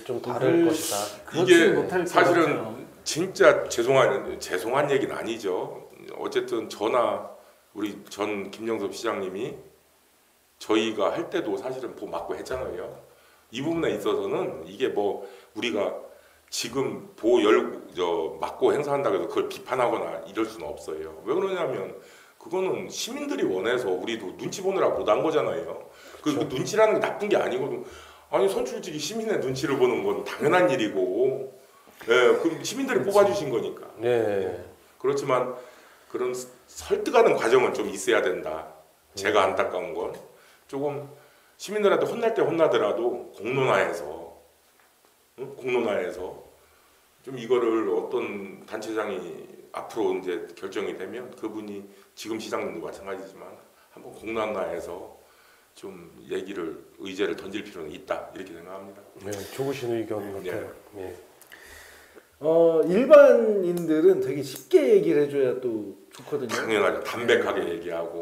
좀 다를 것이다. 이게 못할 것 사실은 같아요. 진짜 죄송한 얘기는 아니죠. 어쨌든 저나 우리 전 김영섭 시장님이 저희가 할 때도 사실은 보 막고 했잖아요. 이 부분에 있어서는 이게 뭐 우리가 지금 막고 행사한다고 해서 그걸 비판하거나 이럴 수는 없어요. 왜 그러냐면 그거는 시민들이 원해서 우리도 눈치 보느라 못한 거잖아요. 그 눈치라는 게 나쁜 게 아니거든. 아니 선출직이 시민의 눈치를 보는 건 당연한 일이고, 예, 그 시민들이 뽑아주신 거니까. 네. 그렇지만 그런 설득하는 과정은 좀 있어야 된다. 제가 안타까운 건 조금 시민들한테 혼날 때 혼나더라도 공론화해서 좀 이거를 어떤 단체장이 앞으로 이제 결정이 되면 그분이 지금 시장님도 마찬가지지만 한번 공론화해서 좀 의제를 던질 필요는 있다 이렇게 생각합니다. 네, 좋으신 의견 네. 같아요. 네. 일반인들은 되게 쉽게 얘기를 해줘야 또 좋거든요. 당연하죠. 담백하게 얘기하고.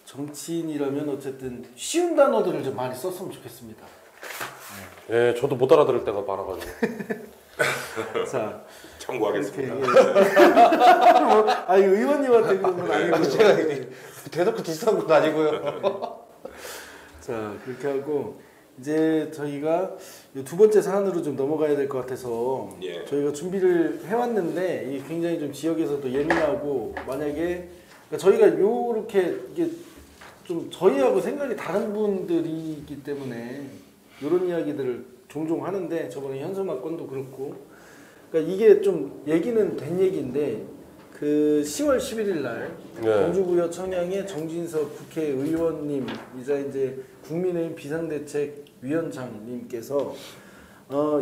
정치인이라면 어쨌든 쉬운 단어들을 좀 많이 썼으면 좋겠습니다. 네, 저도 못 알아들을 때가 많아가지고. 자, 참고하겠습니다. 이거 의원님한테 그런 건 아니고요. 제가 대놓고 디스한 것도 아니고요. 자, 그렇게 하고 이제 저희가 두 번째 사안으로 좀 넘어가야 될 것 같아서 예. 저희가 준비를 해왔는데 이게 굉장히 좀 지역에서도 예민하고 만약에 그러니까 저희가 요렇게 이게 좀 저희하고 생각이 다른 분들이기 때문에 이런 이야기들을 종종 하는데 저번에 현수막 건도 그렇고 그러니까 이게 좀 얘기는 된 얘기인데 그 10월 11일 날 경주부여 청양의 정진석 국회의원님이자 이제 국민의힘 비상대책위원장님께서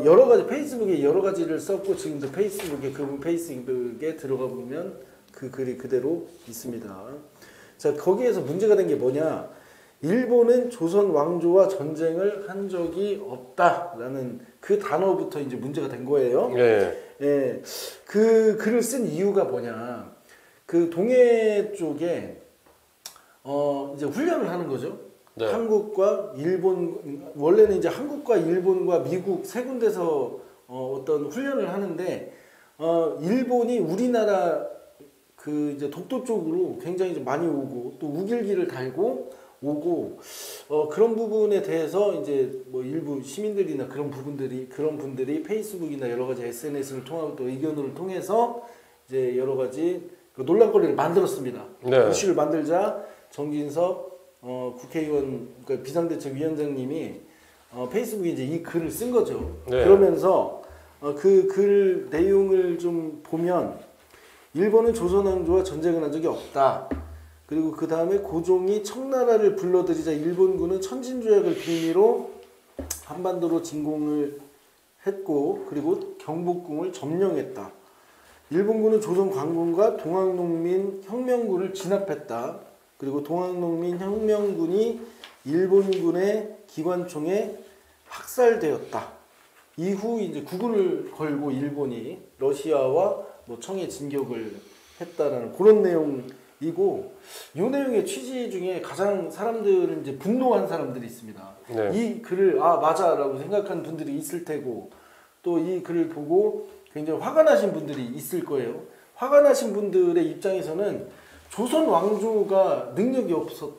여러 가지 페이스북에 여러 가지를 썼고 지금도 그분 페이스북에 들어가 보면 그 글이 그대로 있습니다. 자, 거기에서 문제가 된 게 뭐냐? 일본은 조선 왕조와 전쟁을 한 적이 없다라는 그 단어부터 이제 문제가 된 거예요. 네. 예, 그 글을 쓴 이유가 뭐냐? 그 동해 쪽에 이제 훈련을 하는 거죠. 네. 한국과 일본 원래는 이제 한국과 일본과 미국 세 군데서 어떤 훈련을 하는데 일본이 우리나라 그 이제 독도 쪽으로 굉장히 좀 많이 오고 또 우길기를 달고 오고 그런 부분에 대해서 이제 뭐 일부 시민들이나 그런 분들이 페이스북이나 여러 가지 SNS를 통하고 또 의견을 통해서 이제 여러 가지 그 논란거리를 만들었습니다. 네. 이슈를 만들자 정진석 국회의원 그러니까 비상대책위원장님이 페이스북에 이제 이 글을 쓴 거죠. 네. 그러면서 그 글 내용을 좀 보면 일본은 조선왕조와 전쟁을 한 적이 없다. 그리고 그 다음에 고종이 청나라를 불러들이자 일본군은 천진조약을 빌미로 한반도로 진공을 했고 그리고 경복궁을 점령했다. 일본군은 조선 관군과 동학농민혁명군을 진압했다. 그리고 동학농민혁명군이 일본군의 기관총에 학살되었다. 이후 이제 국군을 걸고 일본이 러시아와 뭐 청에 진격을 했다라는 그런 내용이고 이 내용의 취지 중에 가장 사람들은 이제 분노한 사람들이 있습니다. 네. 이 글을 맞아라고 생각하는 분들이 있을 테고 또 이 글을 보고 굉장히 화가 나신 분들이 있을 거예요. 화가 나신 분들의 입장에서는 조선 왕조가 능력이 없어서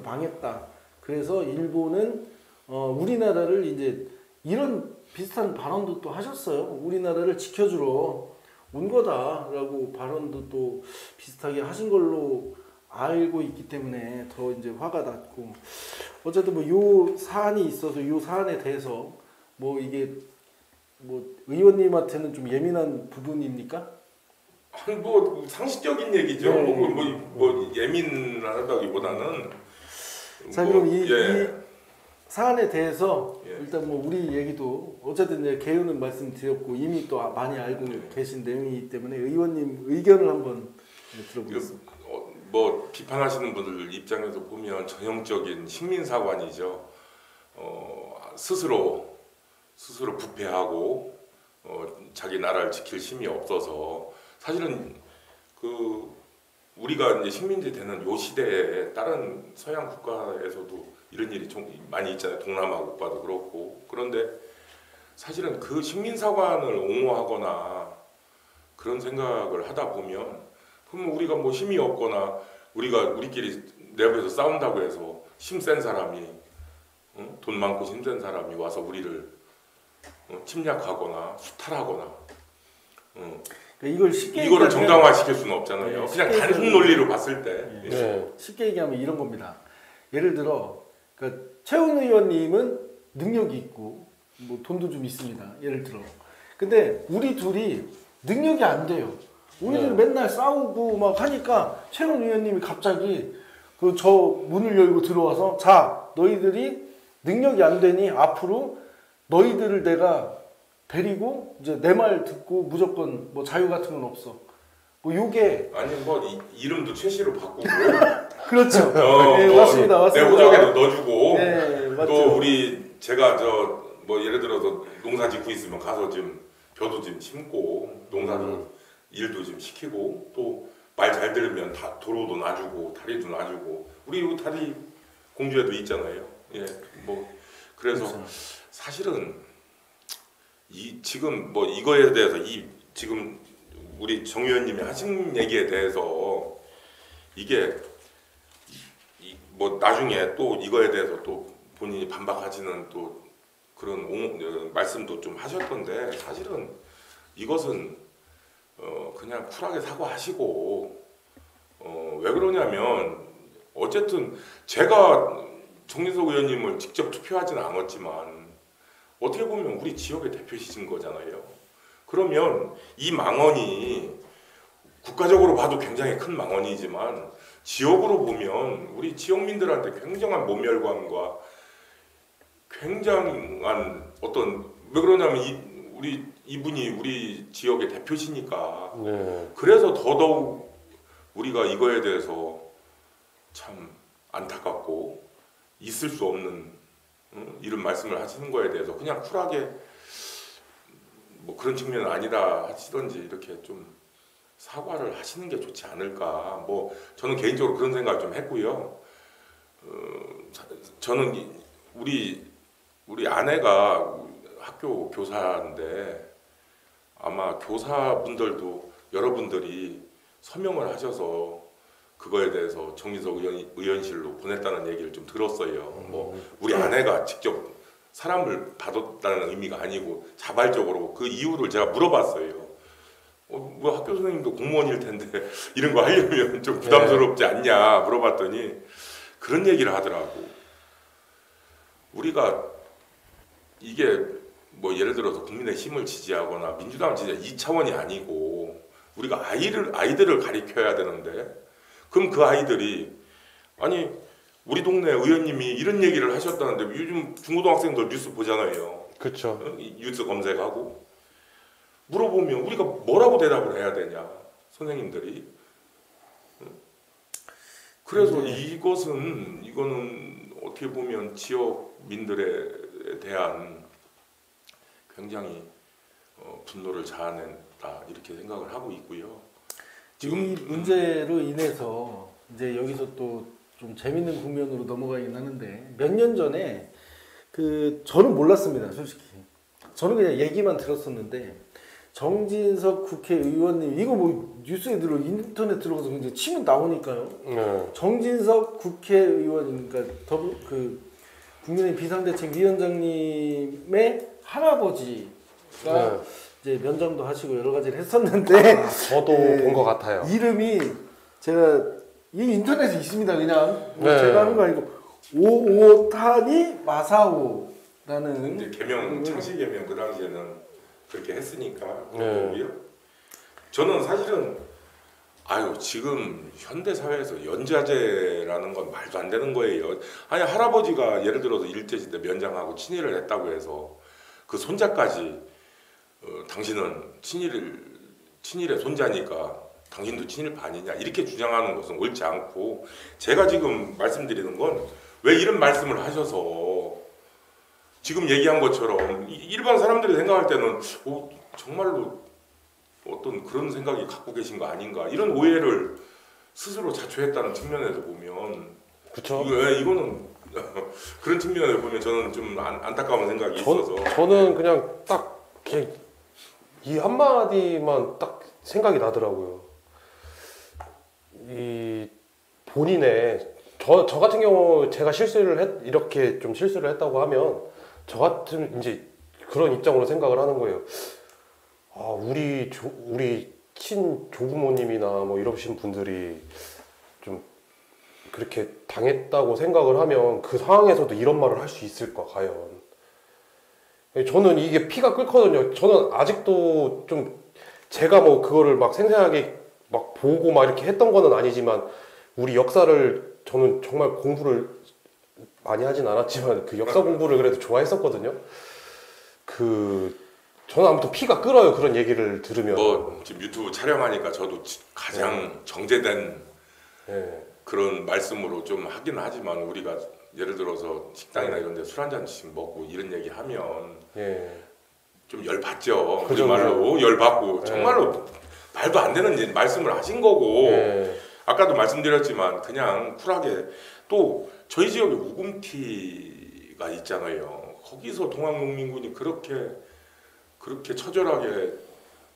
망했다. 그래서 일본은 우리나라를 이제 이런 비슷한 발언도 또 하셨어요. 우리나라를 지켜주러 온 거다라고 발언도 또 비슷하게 하신 걸로 알고 있기 때문에 더 이제 화가 났고 어쨌든 뭐 요 사안이 있어서 요 사안에 대해서 뭐 이게 뭐 의원님한테는 좀 예민한 부분입니까? 아니 뭐 상식적인 얘기죠. 네. 뭐 예민하다기보다는 자 그럼 이 예. 사안에 대해서 예. 일단 뭐 우리 얘기도 어쨌든 이제 개요는 말씀드렸고 이미 또 많이 알고 계신 내용이기 때문에 의원님 의견을 한번 들어보겠습니다. 뭐 비판하시는 분들 입장에서 보면 전형적인 식민사관이죠. 스스로 부패하고 자기 나라를 지킬 힘이 없어서 사실은 그 우리가 이제 식민지 되는 요 시대에 다른 서양 국가에서도 이런 일이 좀 많이 있잖아요. 동남아 국가도 그렇고. 그런데 사실은 그 식민사관을 옹호하거나 그런 생각을 하다 보면 우리가 뭐 힘이 없거나 우리끼리 내부에서 싸운다고 해서 힘센 사람이 돈 많고 힘센 사람이 와서 우리를 침략하거나 수탈하거나 그러니까 이걸 쉽게 이거를 얘기하면- 정당화시킬 수는 없잖아요. 네, 그냥 쉽게 단순 얘기하면- 논리로 봤을 때. 네. 네. 쉽게 얘기하면 이런 겁니다. 예를 들어 그러니까 최훈 의원님은 능력이 있고 뭐 돈도 좀 있습니다. 예를 들어. 근데 우리 둘이 능력이 안 돼요. 우리는 맨날 싸우고 막 하니까 최훈 의원님이 갑자기 그 저 문을 열고 들어와서 자 너희들이 능력이 안 되니 앞으로 너희들을 내가 데리고 이제 내 말 듣고 무조건 뭐 자유 같은 건 없어. 뭐 요게 아니 뭐 이름도 최씨로 바꾸고 그렇죠. 네, 맞습니다. 내 맞습니다. 호적에도 넣어주고 네, 맞죠. 또 우리 제가 저 뭐 예를 들어서 농사 짓고 있으면 가서 좀 벼도 좀 심고 농사도 일도 좀 시키고 또 말 잘 들으면 다 도로도 놔주고 다리도 놔주고 우리 요 다리 공주에도 있잖아요. 예, 뭐 그래서 그렇죠. 사실은 이 지금 뭐 이거에 대해서 이 지금 우리 정 의원님이 하신 얘기에 대해서 이게 뭐 나중에 또 이거에 대해서 또 본인이 반박하시는 또 그런 말씀도 좀 하셨던데 사실은 이것은 그냥 쿨하게 사과하시고 왜 그러냐면 어쨌든 제가 정진석 의원님을 직접 투표하지는 않았지만 어떻게 보면 우리 지역의 대표이신 거잖아요. 그러면 이 망언이 국가적으로 봐도 굉장히 큰 망언이지만 지역으로 보면 우리 지역민들한테 굉장한 모멸감과 굉장한 어떤 왜 그러냐면 이분이 우리 지역의 대표시니까 네. 그래서 더더욱 우리가 이거에 대해서 참 안타깝고 있을 수 없는 이런 말씀을 하시는 거에 대해서 그냥 쿨하게 뭐 그런 측면은 아니다 하시던지 이렇게 좀 사과를 하시는 게 좋지 않을까. 뭐 저는 개인적으로 그런 생각을 좀 했고요. 저는 우리 아내가 학교 교사인데 아마 교사분들도 여러분들이 서명을 하셔서 그거에 대해서 정진석 의원실로 보냈다는 얘기를 좀 들었어요. 뭐 우리 아내가 직접 사람을 받았다는 의미가 아니고 자발적으로 그 이유를 제가 물어봤어요. 뭐 학교 선생님도 공무원일 텐데 이런 거 하려면 좀 부담스럽지 않냐 물어봤더니 그런 얘기를 하더라고. 우리가 이게 뭐 예를 들어서 국민의힘을 지지하거나 민주당을 지지하 이 차원이 아니고 우리가 아이들을 가리켜야 되는데 그럼 그 아이들이 아니 우리 동네 의원님이 이런 얘기를 하셨다는데 요즘 중고등학생들 뉴스 보잖아요. 그렇죠. 뉴스 검색하고 물어보면 우리가 뭐라고 대답을 해야 되냐 선생님들이. 그래서 이거는 어떻게 보면 지역민들에 대한 굉장히 분노를 자아낸다 이렇게 생각을 하고 있고요. 이 문제로 인해서 이제 여기서 또 좀 재밌는 국면으로 넘어가긴 하는데 몇 년 전에 저는 몰랐습니다 솔직히. 저는 그냥 얘기만 들었었는데 정진석 국회의원님 이거 뭐 뉴스에 인터넷 들어가서 이제 치면 나오니까요. 정진석 국회의원 그러니까 국민의힘 비상대책위원장님의 할아버지가 이제 면담도 하시고 여러 가지를 했었는데 저도 본 것 같아요. 이름이 제가 이 인터넷에 있습니다. 그냥 네. 제가 하는 거 아니고 오타니 마사오라는 이제 개명 창시 개명 그 당시에는 그렇게 했으니까 네. 그거고요. 저는 사실은 지금 현대 사회에서 연좌제라는 건 말도 안 되는 거예요. 아니 할아버지가 예를 들어서 일제시대 면장하고 친일을 했다고 해서 그 손자까지 당신은 친일의 손자니까 당신도 친일파아니냐 이렇게 주장하는 것은 옳지 않고 제가 지금 말씀드리는 건 왜 이런 말씀을 하셔서 지금 얘기한 것처럼 일반 사람들이 생각할 때는 정말로 어떤 그런 생각이 갖고 계신 거 아닌가 이런 오해를 스스로 자초했다는 측면에서 보면 그렇죠. 이거는 그런 측면에서 보면 저는 좀 안타까운 생각이 있어서 저는 그냥 딱 이 한마디만 딱 생각이 나더라고요. 이 본인의 저 같은 경우 제가 이렇게 좀 실수를 했다고 하면 저 같은 이제 그런 입장으로 생각을 하는 거예요. 아, 우리 친조부모님이나 뭐 이러신 분들이 좀 그렇게 당했다고 생각을 하면 그 상황에서도 이런 말을 할 수 있을까, 과연. 저는 이게 피가 끓거든요. 저는 아직도 좀 제가 뭐 그거를 막 생생하게 막 보고 막 이렇게 했던 거는 아니지만 우리 역사를 저는 정말 공부를 많이 하진 않았지만 그 역사 공부를 그래도 좋아했었거든요. 저는 아무튼 피가 끓어요. 그런 얘기를 들으면. 뭐 지금 유튜브 촬영하니까 저도 가장 정제된 그런 말씀으로 좀 하긴 하지만 우리가 예를 들어서 식당이나 이런 데 술 한 잔씩 먹고 이런 얘기 하면 좀 열받죠. 그죠, 우리말로 열받고 정말로 말도 안 되는 말씀을 하신 거고 아까도 말씀드렸지만 그냥 쿨하게 또 저희 지역에 우금티가 있잖아요. 거기서 동학농민군이 그렇게 처절하게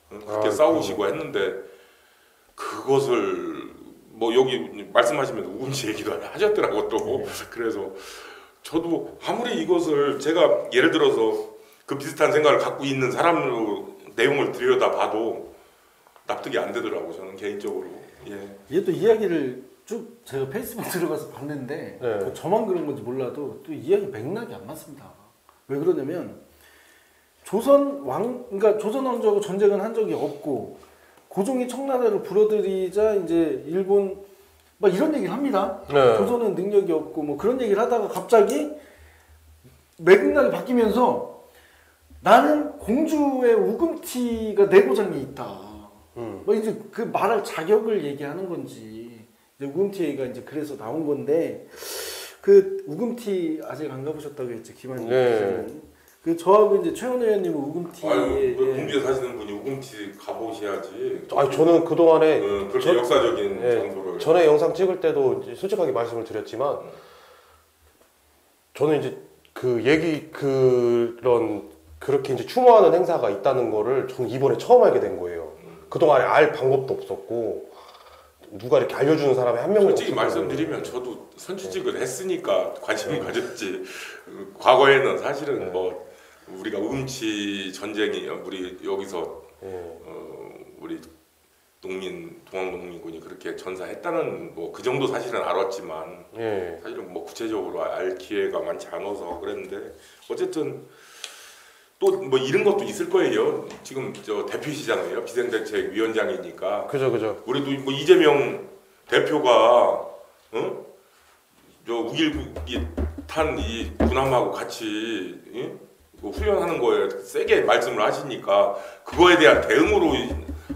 그렇게 싸우시고 했는데 그것을 뭐 여기 말씀하시면서 우금치 얘기도 하셨더라고 또 그래서 저도 아무리 이것을 제가 예를 들어서 그 비슷한 생각을 갖고 있는 사람으로 내용을 들여다봐도 납득이 안 되더라고 저는 개인적으로. 얘 또 이야기를 쭉 제가 페이스북 들어가서 봤는데 저만 그런 건지 몰라도 또 이야기 맥락이 안 맞습니다. 왜 그러냐면 그러니까 조선 왕조하고 전쟁은 한 적이 없고 고종이 청나라를 불어들이자 이제 일본 막 이런 얘기를 합니다. 조선은 능력이 없고 뭐 그런 얘기를 하다가 갑자기 맥락이 바뀌면서 나는 공주의 우금티가 내 고장에 있다. 뭐 이제 그 말할 자격을 얘기하는 건지 이제 우금티 얘기가 이제 그래서 나온 건데 그 우금티 아직 안 가보셨다고 했죠 김한님. 그 저하고 이제 최원 의원님은 우금티에 공주에 사시는 분이 우금티 가보셔야지. 아니 저는 그 동안에 그렇게 역사적인 장소를 전에 영상 찍을 때도 이제 솔직하게 말씀을 드렸지만 저는 이제 그렇게 이제 추모하는 행사가 있다는 거를 저는 이번에 처음 알게 된 거예요. 그 동안에 알 방법도 없었고 누가 이렇게 알려주는 사람이 한 명도 솔직히 말씀드리면 저도 선취직을 했으니까 관심을 가졌지. 과거에는 사실은 뭐 우리가 우금치 전쟁이 우리 여기서 우리 동학농민군이 그렇게 전사했다는 뭐 그 정도 사실은 알았지만 사실은 뭐 구체적으로 알 기회가 많지 않아서 그랬는데 어쨌든 또 뭐 이런 것도 있을 거예요. 지금 저 대표시잖아요. 비상대책위원장이니까. 그죠. 우리도 뭐 이재명 대표가 저 5.19 탄 이 군함하고 같이 뭐 훈련하는 거에 세게 말씀을 하시니까 그거에 대한 대응으로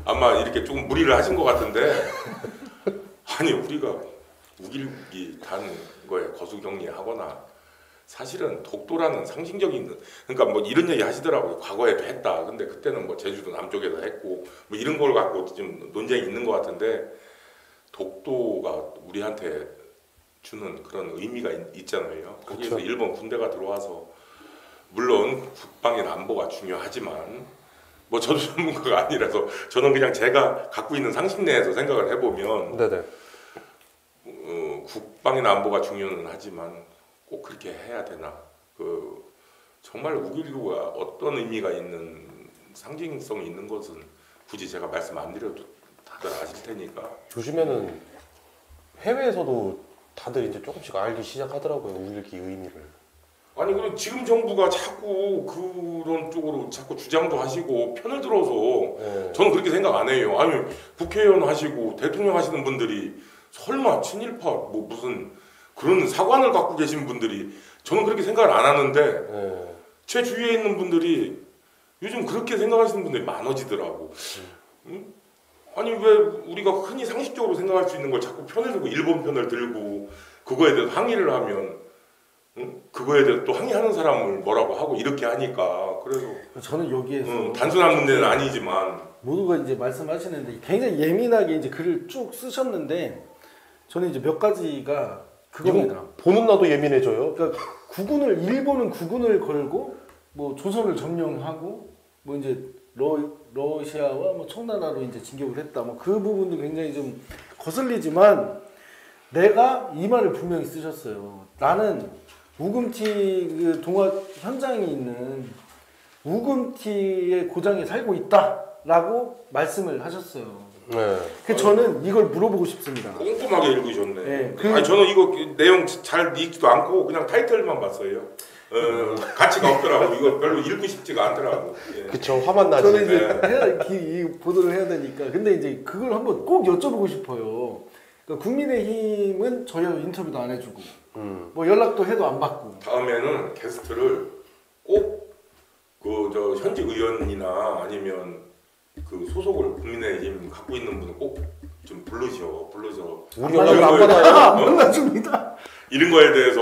아마 이렇게 조금 무리를 하신 것 같은데 아니 우리가 5.19 탄 거에 거수격리하거나 사실은 독도라는 상징적인 그러니까 뭐 이런 얘기 하시더라고요. 과거에도 했다. 근데 그때는 뭐 제주도 남쪽에서 했고 뭐 이런 걸 갖고 좀 논쟁이 있는 것 같은데 독도가 우리한테 주는 그런 의미가 있잖아요. 거기에서 그쵸. 일본 군대가 들어와서 물론 국방이나 안보가 중요하지만 뭐 저도 전문가가 아니라서 저는 그냥 제가 갖고 있는 상식 내에서 생각을 해보면 국방이나 안보가 중요는 하지만 꼭 그렇게 해야 되나? 정말 5.19가 어떤 의미가 있는 상징성이 있는 것은 굳이 제가 말씀 안 드려도 다들 아실 테니까. 요즘에는 해외에서도 다들 이제 조금씩 알기 시작하더라고요. 5.19 의미를. 아니 그리고 지금 정부가 자꾸 그런 쪽으로 자꾸 주장도 하시고 편을 들어서 저는 그렇게 생각 안 해요. 아니 국회의원 하시고 대통령 하시는 분들이 설마 친일파 뭐 무슨 그런 사관을 갖고 계신 분들이 저는 그렇게 생각을 안 하는데 제 주위에 있는 분들이 요즘 그렇게 생각하시는 분들이 많아지더라고. 아니 왜 우리가 흔히 상식적으로 생각할 수 있는 걸 자꾸 편을 들고 일본 편을 들고 그거에 대해서 항의를 하면 그거에 대해서 또 항의하는 사람을 뭐라고 하고 이렇게 하니까 그래서 저는 여기에서 단순한 문제는 아니지만 모두가 이제 말씀하시는데 굉장히 예민하게 이제 글을 쭉 쓰셨는데 저는 이제 몇 가지가 그겁니다. 보는 나도 예민해져요. 그러니까 일본은 국군을 걸고 뭐 조선을 점령하고 뭐 이제 러시아와 뭐 청나라로 이제 진격을 했다. 뭐 그 부분도 굉장히 좀 거슬리지만 내가 이 말을 분명히 쓰셨어요. 나는 우금티 그 동화 현장이 있는 우금티의 고장이 살고 있다라고 말씀을 하셨어요. 네. 그래서 저는 이걸 물어보고 싶습니다. 꼼꼼하게 읽으셨네. 네, 아니 저는 이거 내용 잘 읽지도 않고 그냥 타이틀만 봤어요. 가치가 없더라고. 이거 별로 읽고 싶지가 않더라고. 예. 그쵸, 화만 나지. 저는 이제 이 보도를 해야 되니까. 근데 이제 그걸 한번 꼭 여쭤보고 싶어요. 그러니까 국민의힘은 저희하고 인터뷰도 안 해주고, 뭐 연락도 해도 안 받고. 다음에는 게스트를 꼭 그 저 현직 의원이나 아니면 그 소속을 국민의힘 갖고 있는 분을 꼭 좀 불러서 우리 연락을 안 받아요. 안 받아줍니다. 이런 거에 대해서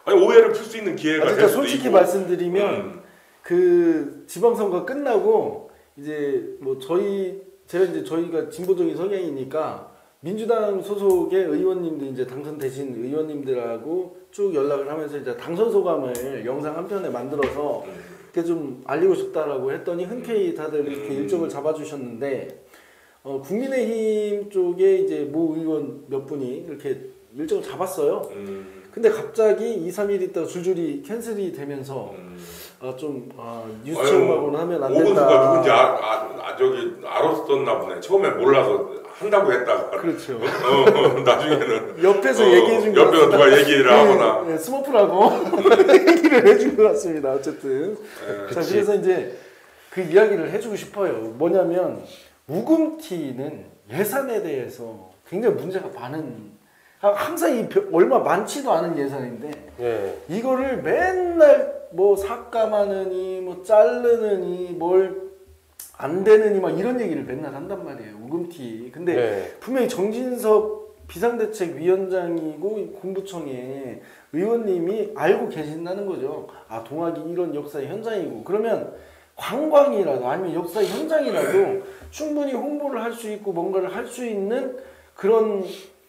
아니 오해를 풀 수 있는 기회가 될 그러니까 수도 솔직히 있고. 말씀드리면 그 지방선거 끝나고 이제 뭐 저희가 진보적인 성향이니까 민주당 소속의 의원님들 이제 당선되신 의원님들하고 쭉 연락을 하면서 이제 당선 소감을 영상 한 편에 만들어서 이렇게 좀 알리고 싶다라고 했더니 흔쾌히 다들 이렇게 일정을 잡아주셨는데 국민의힘 쪽에 이제 모 의원 몇 분이 이렇게 일정을 잡았어요. 근데 갑자기 2, 3일 있다가 줄줄이 캔슬이 되면서 뉴스 체험하고는 하면 안 된다. 오근수가 누군지 저기 알았었나 보네. 처음에 몰라서 한다고 했다가 그렇죠. 나중에는 옆에서 얘기해 준 것 옆에서 같습니다. 누가 얘기를 하거나 네, 스머프라고 얘기를 해준 것 같습니다. 어쨌든 자 그치. 그래서 이제 그 이야기를 해주고 싶어요. 뭐냐면 우금티는 예산에 대해서 굉장히 문제가 많은 항상 얼마 많지도 않은 예산인데 예. 이거를 맨날 뭐 삭감하느니 뭐 자르느니 뭘 안 되느니 막 이런 얘기를 맨날 한단 말이에요. 우금티. 근데 네. 분명히 정진석 비상대책위원장이고 공부청의 의원님이 알고 계신다는 거죠. 아 동학이 이런 역사의 현장이고 그러면 관광이라도 아니면 역사의 현장이라도 충분히 홍보를 할 수 있고 뭔가를 할 수 있는 그런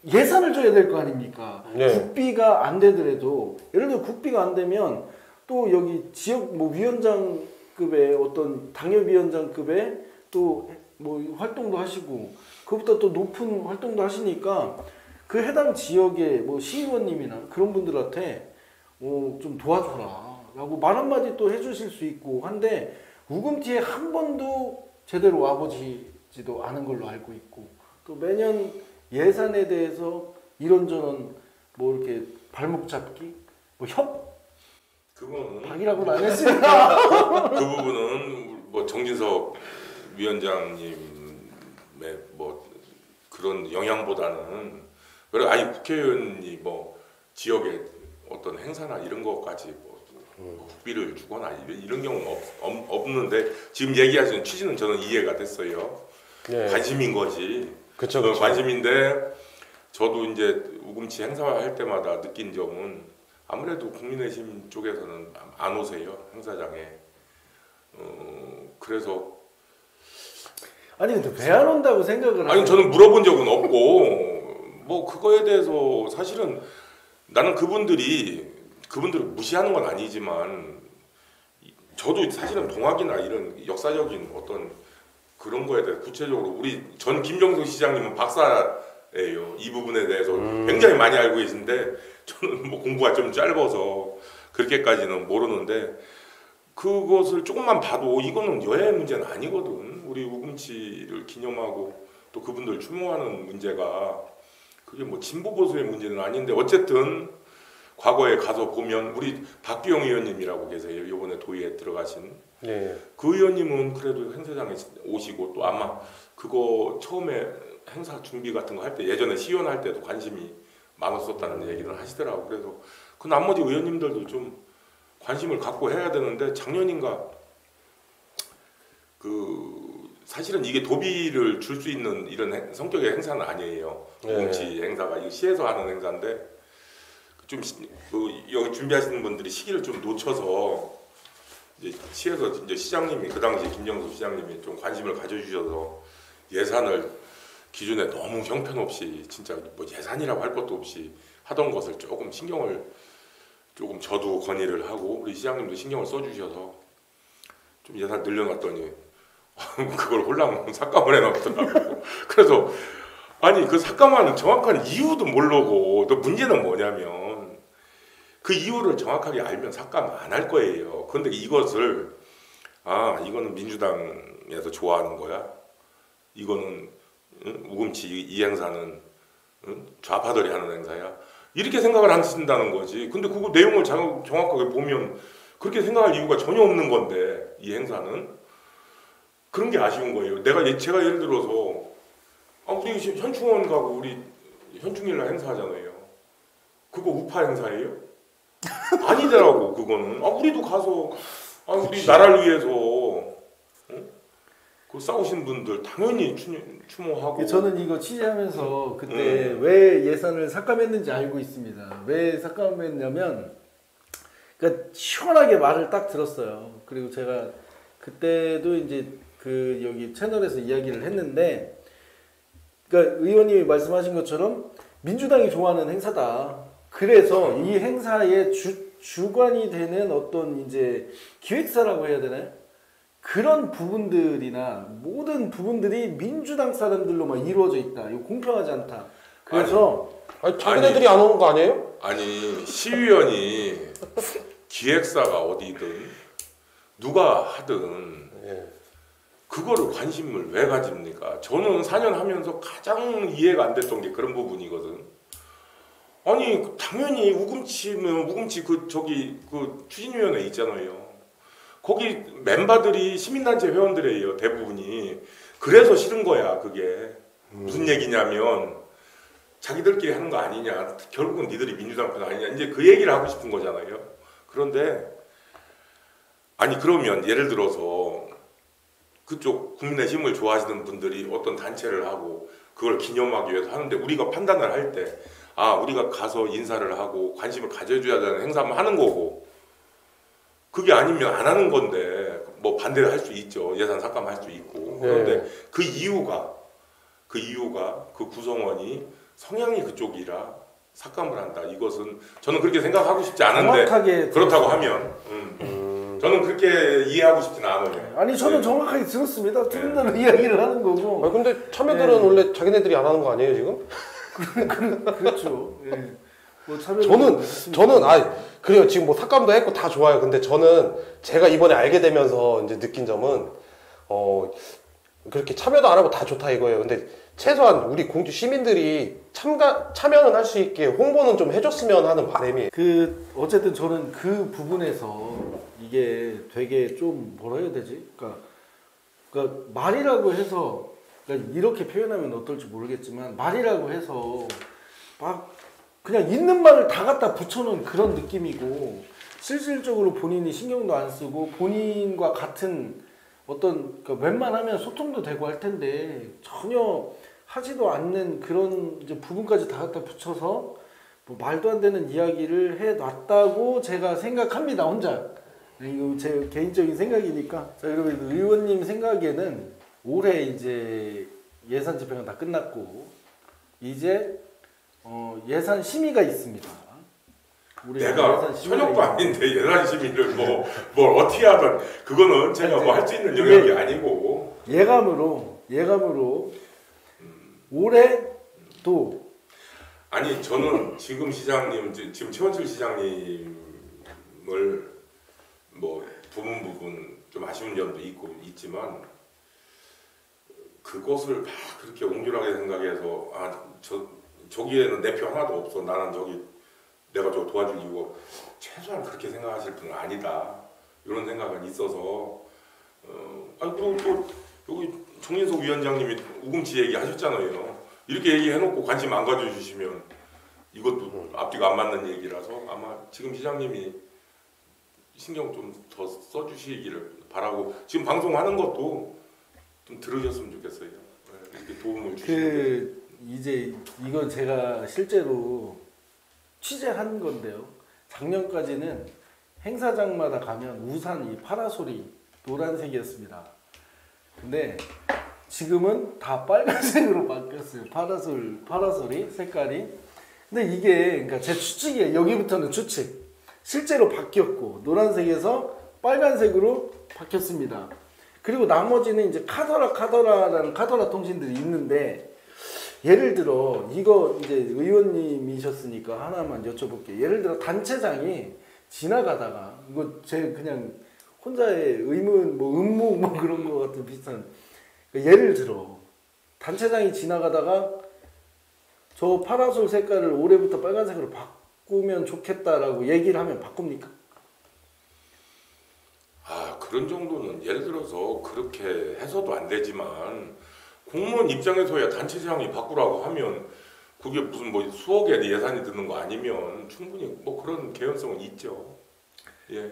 예산을 줘야 될 거 아닙니까? 네. 국비가 안 되더라도 예를 들어 국비가 안 되면 또 여기 지역 뭐 위원장급의 어떤 당협위원장급의 또 뭐 활동도 하시고 그것보다 또 높은 활동도 하시니까 그 해당 지역의 뭐 시의원님이나 그런 분들한테 좀 도와줘라라고 말 한마디 또 해주실 수 있고 한데 우금티에 한 번도 제대로 와보지도 않은 걸로 알고 있고 또 매년 예산에 대해서 이런저런 뭐 이렇게 발목 잡기 뭐 그거는 협박이라고는 안 했습니다. 그 부분은 뭐 정진석 위원장님의 뭐 그런 영향보다는 그래 아니 국회의원이 뭐 지역의 어떤 행사나 이런 것까지 뭐 국비를 주거나 이런 경우는 없는데 지금 얘기하시는 취지는 저는 이해가 됐어요. 네. 관심인 거지. 그쵸. 관심인데 저도 이제 우금치 행사할 때마다 느낀 점은 아무래도 국민의힘 쪽에서는 안 오세요 행사장에. 그래서 아니 근데 왜 안 온다고 생각을 하세요? 아니 저는 물어본 적은 없고 뭐 그거에 대해서 사실은 나는 그분들을 무시하는 건 아니지만 저도 사실은 동학이나 이런 역사적인 어떤 그런 거에 대해 구체적으로 우리 전 김정수 시장님은 박사예요. 이 부분에 대해서 굉장히 많이 알고 계신데 저는 뭐 공부가 좀 짧아서 그렇게까지는 모르는데 그것을 조금만 봐도 이거는 여야의 문제는 아니거든. 우리 우금치를 기념하고 또 그분들 추모하는 문제가 그게 뭐 진보 보수의 문제는 아닌데 어쨌든 과거에 가서 보면 우리 박비영 의원님이라고 계세요. 이번에 도의에 들어가신 네. 그 의원님은 그래도 행사장에 오시고 또 아마 그거 처음에 행사 준비 같은 거 할 때 예전에 시연 할 때도 관심이 많았었다는 얘기를 하시더라고. 그래서 그 나머지 의원님들도 좀 관심을 갖고 해야 되는데 작년인가 사실은 이게 도비를 줄 수 있는 이런 성격의 행사는 아니에요. 정치 행사가 이거 시에서 하는 행사인데 좀 여기 준비하시는 분들이 시기를 좀 놓쳐서 이제 시에서 이제 시장님이 그 당시 김정수 시장님이 좀 관심을 가져주셔서 예산을 기존에 너무 형편없이 진짜 뭐 예산이라고 할 것도 없이 하던 것을 조금 신경을 조금 저도 건의를 하고 우리 시장님도 신경을 써주셔서 좀 예산 늘려놨더니 그걸 홀랑 삭감을 해놨더라고. 그래서 아니 그 삭감하는 정확한 이유도 모르고 또 문제는 뭐냐면 그 이유를 정확하게 알면 삭감 안 할 거예요. 그런데 이것을 아 이거는 민주당에서 좋아하는 거야. 이거는 우금치 이 행사는 좌파들이 하는 행사야. 이렇게 생각을 하신다는 거지. 근데 그거 내용을 정확하게 보면 그렇게 생각할 이유가 전혀 없는 건데 이 행사는 그런 게 아쉬운 거예요. 제가 예를 들어서 우리 현충원 가고 우리 현충일날 행사하잖아요. 그거 우파 행사예요? 아니더라고 그거는. 우리도 가서 우리 나라를 위해서 그 싸우신 분들 당연히 추모하고. 저는 이거 취재하면서 그때 왜 예산을 삭감했는지 알고 있습니다. 왜 삭감했냐면 그러니까 시원하게 말을 딱 들었어요. 그리고 제가 그때도 이제 그 여기 채널에서 이야기를 했는데, 그러니까 의원님이 말씀하신 것처럼 민주당이 좋아하는 행사다. 그래서 이 행사의 주관이 되는 어떤 이제 기획사라고 해야 되나요? 그런 부분들이나 모든 부분들이 민주당 사람들로만 이루어져 있다. 이거 공평하지 않다. 그래서 자기네들이 안 오는 거 아니에요? 아니 시의원이 기획사가 어디든 누가 하든 그거를 관심을 왜 가집니까? 저는 4년 하면서 가장 이해가 안 됐던 게 그런 부분이거든. 아니 당연히 우금치 그 추진위원회 있잖아요. 거기 멤버들이 시민단체 회원들이에요 대부분이. 그래서 싫은 거야 그게. 무슨 얘기냐면 자기들끼리 하는 거 아니냐, 결국은 니들이 민주당 편 아니냐, 이제 그 얘기를 하고 싶은 거잖아요. 그런데 아니 그러면 예를 들어서 그쪽 국민의 힘을 좋아하시는 분들이 어떤 단체를 하고 그걸 기념하기 위해서 하는데 우리가 판단을 할 때 우리가 가서 인사를 하고 관심을 가져줘야 되는 행사만 하는 거고, 그게 아니면 안 하는 건데 뭐 반대를 할 수 있죠. 예산 삭감할 수 있고. 그런데 그 이유가 그 구성원이 성향이 그쪽이라 삭감을 한다. 이것은 저는 그렇게 생각하고 싶지 않은데 정확하게 그렇다고 하면 저는 그렇게 이해하고 싶지는 않아요. 아니 저는 정확하게 들었습니다. 들은 대로 이야기를 하는 거고. 근데 참여들은 원래 자기네들이 안 하는 거 아니에요 지금? 그렇죠. 예. 뭐 저는 그래요. 지금 뭐 삭감도 했고 다 좋아요. 근데 저는 제가 이번에 알게 되면서 이제 느낀 점은 그렇게 참여도 안 하고 다 좋다 이거예요. 근데 최소한 우리 공주 시민들이 참여는 할 수 있게 홍보는 좀 해줬으면 하는 바람이. 어쨌든 저는 그 부분에서 이게 되게 좀 뭐라 해야 되지? 그러니까 말이라고 해서, 그러니까 이렇게 표현하면 어떨지 모르겠지만 말이라고 해서 막 그냥 있는 말을 다 갖다 붙여놓은 그런 느낌이고, 실질적으로 본인이 신경도 안 쓰고 본인과 같은 어떤 웬만하면 소통도 되고 할 텐데 전혀 하지도 않는 그런 이제 부분까지 다 갖다 붙여서 뭐 말도 안 되는 이야기를 해놨다고 제가 생각합니다. 혼자. 이거 제 개인적인 생각이니까. 자, 여러분 의원님 생각에는 올해 이제 예산 집행은 다 끝났고 이제 예산 심의가 있습니다. 내가 현역도 아닌데 예산 심의를 뭘 어떻게 하든 그거는 제가 뭐 할 수 있는 영역이 아니고. 예감으로 올해도 아니 저는 지금 시장님, 지금 최원철 시장님을 뭐 부분 좀 아쉬운 점도 있지만 그것을 막 그렇게 옹졸하게 생각해서 저기에는 내 표 하나도 없어, 나는 내가 저거 도와줄 이유가, 최소한 그렇게 생각하실 분은 아니다, 이런 생각은 있어서. 그리고 또 여기 정인석 위원장님이 우금치 얘기 하셨잖아요. 이렇게 얘기해놓고 관심 안 가져주시면 이것도 앞뒤가 안 맞는 얘기라서 아마 지금 시장님이 신경 좀 더 써주시기를 바라고, 지금 방송하는 것도 좀 들으셨으면 좋겠어요. 이렇게 도움을 주시는. 이제 이건 제가 실제로 취재한 건데요. 작년까지는 행사장마다 가면 우산이 파라솔이 노란색이었습니다. 근데 지금은 다 빨간색으로 바뀌었어요. 파라솔이 색깔이. 근데 이게 그러니까 제 추측이에요. 여기부터는 추측. 실제로 바뀌었고 노란색에서 빨간색으로 바뀌었습니다. 그리고 나머지는 이제 카더라라는 카더라 통신들이 있는데, 예를 들어 이거 이제 의원님이셨으니까 하나만 여쭤볼게요. 예를 들어 단체장이 지나가다가 이거 제 그냥 혼자의 의문, 뭐 음모 뭐 그런 거 같은 비슷한. 그러니까 예를 들어 단체장이 지나가다가 저 파라솔 색깔을 올해부터 빨간색으로 바꾸면 좋겠다라고 얘기를 하면 바꿉니까? 아, 그런 정도는 예를 들어서 그렇게 해서도 안 되지만 공무원 입장에서야 단체장이 바꾸라고 하면 그게 무슨 뭐 수억의 예산이 드는 거 아니면 충분히 뭐 그런 개연성은 있죠. 예.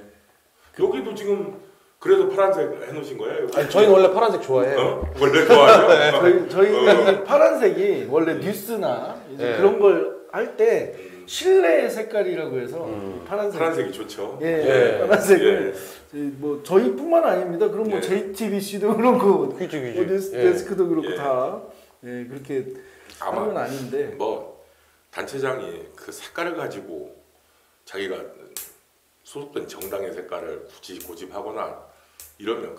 여기도 지금 그래도 파란색 해놓으신 거예요? 아니, 저희는 원래 파란색 좋아해요. 어? 원래 좋아하죠? 저희 파란색이 원래 뉴스나 이제 네. 그런 걸 할 때 실내 색깔이라고 해서 파란색. 파란색이 좋죠. 예, 예. 파란색을 예. 뭐 저희뿐만 아닙니다. 그럼 뭐 예. JTBC도 그렇고 그죠, 뭐 뉴스 예. 데스크도 그렇고 예. 다 그렇게 하는 건 아마 아닌데 뭐 단체장이 그 색깔을 가지고 자기가 소속된 정당의 색깔을 굳이 고집하거나 이러면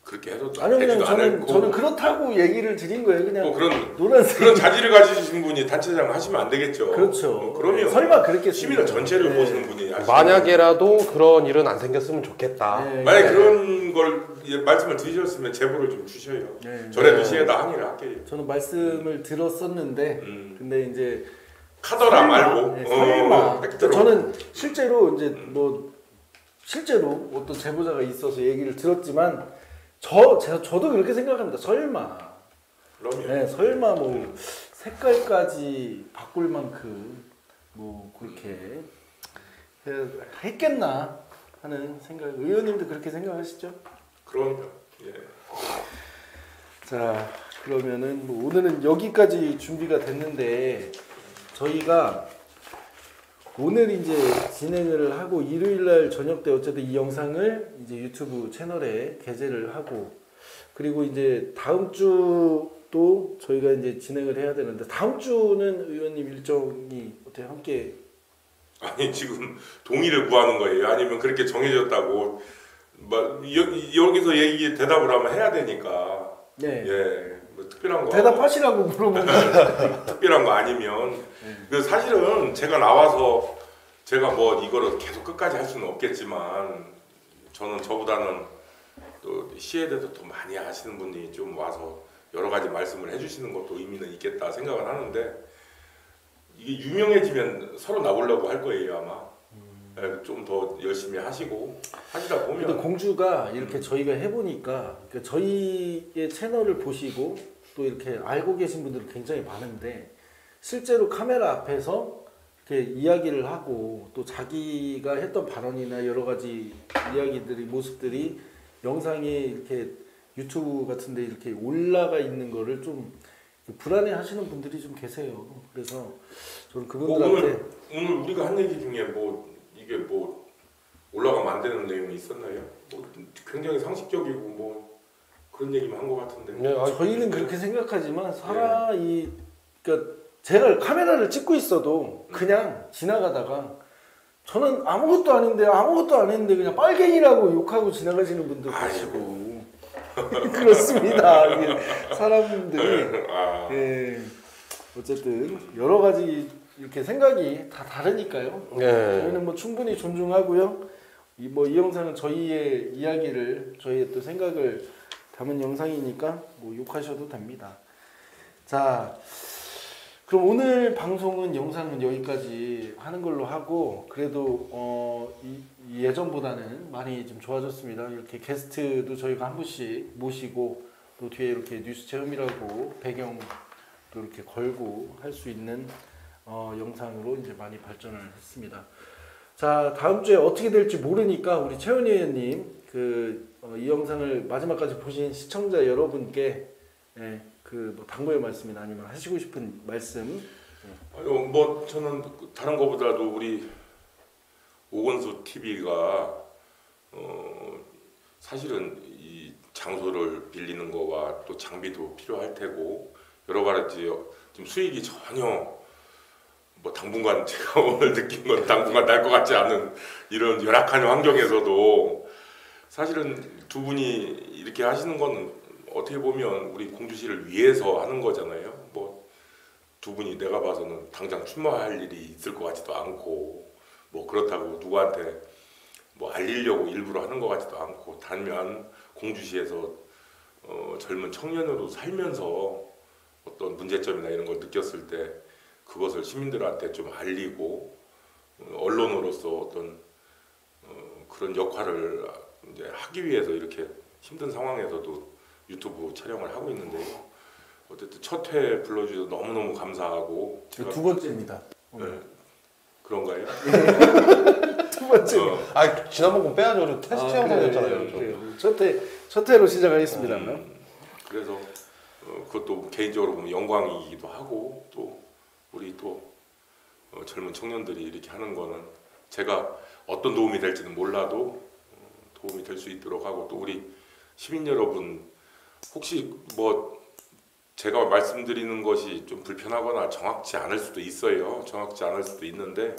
그렇게 해도 아니요 그냥 되지도 않을 거고 저는 그렇다고 얘기를 드린 거예요. 그냥 뭐 그런 노란색 자질을 가지신 분이 단체장 하시면 안 되겠죠. 그렇죠. 그러면 설마 그렇게 시민의 전체를 네. 보시는 분이 하시는 만약에라도 그런 일은 안 생겼으면 좋겠다. 네. 만약 그런 걸 말씀을 드리셨으면 제보를 좀 주셔요. 네. 전에도 네. 시에다 항의를 할게요. 저는 말씀을 들었었는데 근데 이제 카더라 말고 설마 팩트로. 저는 실제로 이제 뭐 실제로 어떤 제보자가 있어서 얘기를 들었지만 저도 그렇게 생각합니다. 설마 그러면 설마 뭐 색깔까지 바꿀 만큼 뭐 그렇게 했겠나 하는 생각. 의원님도 그렇게 생각하시죠? 그럼요. 예. 자 그러면은 뭐 오늘은 여기까지 준비가 됐는데 저희가 오늘 이제 진행을 하고 일요일날 저녁 때 어쨌든 이 영상을 이제 유튜브 채널에 게재를 하고 그리고 이제 다음 주도 저희가 이제 진행을 해야 되는데 다음 주는 의원님 일정이 어떻게 함께 아니 지금 동의를 구하는 거예요. 아니면 그렇게 정해졌다고 막 여기서 얘기 대답을 하면 해야 되니까. 네 예. 뭐 특별한 거 대답하시라고 물어보면 특별한 거 아니면 그 사실은 제가 나와서 제가 뭐 이거를 계속 끝까지 할 수는 없겠지만 저는 저보다는 또 시에 대해서 더 많이 아시는 분이 좀 와서 여러 가지 말씀을 해주시는 것도 의미는 있겠다 생각을 하는데 이게 유명해지면 서로 나오려고 할 거예요 아마. 좀 더 열심히 하시고 하시다 근데 보면 공주가 이렇게 저희가 해보니까 그러니까 저희의 채널을 보시고 또 이렇게 알고 계신 분들이 굉장히 많은데 실제로 카메라 앞에서 이렇게 이야기를 하고 또 자기가 했던 발언이나 여러 가지 이야기들이 모습들이 영상에 이렇게 유튜브 같은데 이렇게 올라가 있는 거를 좀 불안해 하시는 분들이 좀 계세요. 그래서 저는 그분들한테 오늘 우리가 한 얘기 중에 뭐 이게 뭐 올라가면 안 되는 내용이 있었나요? 뭐 굉장히 상식적이고 뭐 그런 얘기만 한 것 같은데. 네, 저희는 그렇게 생각하지만 그러니까 제가 카메라를 찍고 있어도 그냥 지나가다가 저는 아무것도 아닌데 아무것도 안 했는데 그냥 빨갱이라고 욕하고 지나가시는 분들 계시고 그렇습니다. 이게 사람들이 예, 어쨌든 여러 가지 이렇게 생각이 다 다르니까요. 네. 저희는 뭐 충분히 존중하고요. 이 영상은 저희의 이야기를 저희의 또 생각을 담은 영상이니까 뭐 욕하셔도 됩니다. 자, 그럼 오늘 방송은 영상은 여기까지 하는 걸로 하고 그래도 예전보다는 많이 좀 좋아졌습니다. 이렇게 게스트도 저희가 한 분씩 모시고 또 뒤에 이렇게 뉴스 체험이라고 배경도 이렇게 걸고 할 수 있는 영상으로 이제 많이 발전을 했습니다. 자, 다음 주에 어떻게 될지 모르니까 우리 최은희 의원님 이 영상을 마지막까지 보신 시청자 여러분께 뭐 당부의 말씀이나 아니면 하시고 싶은 말씀. 아니요, 뭐 저는 다른 것보다도 우리 오건수 TV가 사실은 이 장소를 빌리는 거와 또 장비도 필요할 테고 여러 가지 좀 수익이 전혀 뭐 당분간 제가 오늘 느낀 건 당분간 날 것 같지 않은 이런 열악한 환경에서도 사실은 두 분이 이렇게 하시는 거는 어떻게 보면 우리 공주시를 위해서 하는 거잖아요. 뭐 두 분이 내가 봐서는 당장 출마할 일이 있을 것 같지도 않고 뭐 그렇다고 누구한테 뭐 알리려고 일부러 하는 것 같지도 않고 단면 공주시에서 젊은 청년으로 살면서 어떤 문제점이나 이런 걸 느꼈을 때 그것을 시민들한테 좀 알리고 언론으로서 어떤 그런 역할을 이제 하기 위해서 이렇게 힘든 상황에서도 유튜브 촬영을 하고 있는데요. 어쨌든 첫 회 불러주셔서 너무너무 감사하고 두 번째입니다. 네, 그런가요? 두 번째. 아 지난번 건 빼야죠. 우리 테스트 영상이었잖아요. 그래요. 첫 회로 시작하겠습니다. 그래서 그것도 개인적으로 보면 영광이기도 하고 또 우리 또 젊은 청년들이 이렇게 하는 거는 제가 어떤 도움이 될지는 몰라도 도움이 될 수 있도록 하고 또 우리 시민 여러분 혹시 뭐 제가 말씀드리는 것이 좀 불편하거나 정확치 않을 수도 있어요. 정확치 않을 수도 있는데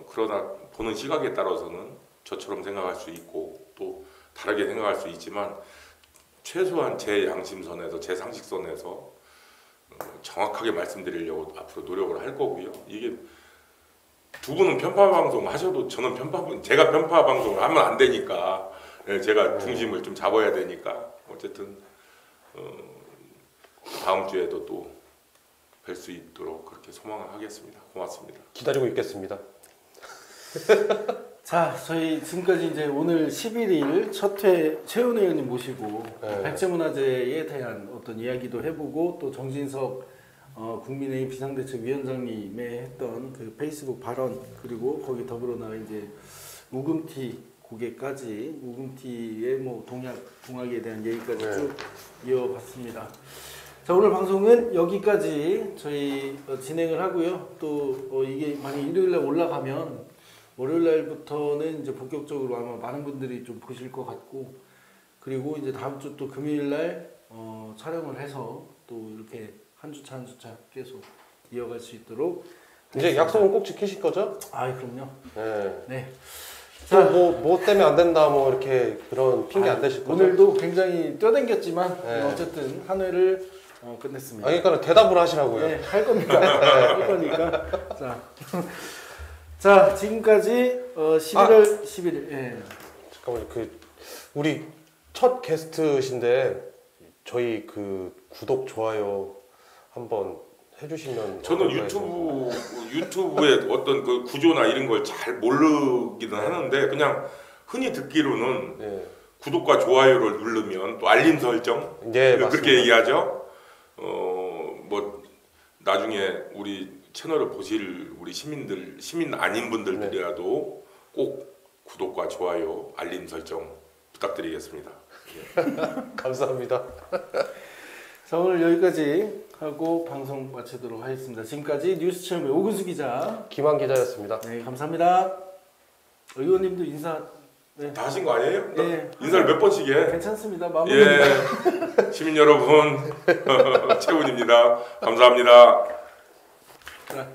그러나 보는 시각에 따라서는 저처럼 생각할 수 있고 또 다르게 생각할 수 있지만 최소한 제 양심선에서 제 상식선에서 정확하게 말씀드리려고 앞으로 노력을 할 거고요. 이게 두 분은 편파 방송 하셔도 저는 제가 편파 방송을 하면 안 되니까 제가 중심을 좀 잡아야 되니까 어쨌든 다음 주에도 또 뵐 수 있도록 그렇게 소망을 하겠습니다. 고맙습니다. 기다리고 있겠습니다. 자, 저희 지금까지 이제 오늘 11일 첫 회 최훈 의원님 모시고 백제문화재에 대한 어떤 이야기도 해보고 또 정진석 국민의힘 비상대책위원장님의 했던 그 페이스북 발언 그리고 거기 더불어나 이제 묵음티 고개까지 묵음티의 뭐 동학에 대한 얘기까지 쭉 이어봤습니다. 자, 오늘 방송은 여기까지 저희 진행을 하고요. 또 이게 만약 일요일날 올라가면 월요일날부터는 이제 본격적으로 아마 많은 분들이 좀 보실 것 같고 그리고 이제 다음 주 또 금요일날 촬영을 해서 또 이렇게 한 주차 한 주차 계속 이어갈 수 있도록 이제 약속은 꼭 지키실 거죠? 아, 그럼요. 네. 네. 자, 뭐 때문에 안 된다 뭐 이렇게 그런 핑계 안 대실 거죠? 오늘도 굉장히 뛰어댕겼지만 네. 어쨌든 한 회를 끝냈습니다. 그러니까 대답을 하시라고요. 네, 할 겁니다. 할 거니까. 자, 지금까지 11월 11일. 예. 잠깐만요. 우리 첫 게스트신데 저희 그 구독 좋아요 한번 해주시면 저는 유튜브의 어떤 그 구조나 이런 걸 잘 모르기는 하는데 그냥 흔히 듣기로는 네. 구독과 좋아요를 누르면 또 알림 설정 네, 그렇게 맞습니다. 얘기하죠. 뭐 나중에 우리 채널을 보실 우리 시민 아닌 분들이라도 꼭 구독과 좋아요, 알림 설정 부탁드리겠습니다. 감사합니다. 자, 오늘 여기까지 하고 방송 마치도록 하겠습니다. 지금까지 뉴스 채널의 오근수 기자, 김한 기자였습니다. 네, 감사합니다. 의원님도 인사. 네. 다 하신 거 아니에요? 네. 인사를 몇 번씩 해? 괜찮습니다. 마무리입니다. 예, 시민 여러분, 최훈입니다. 감사합니다. 자.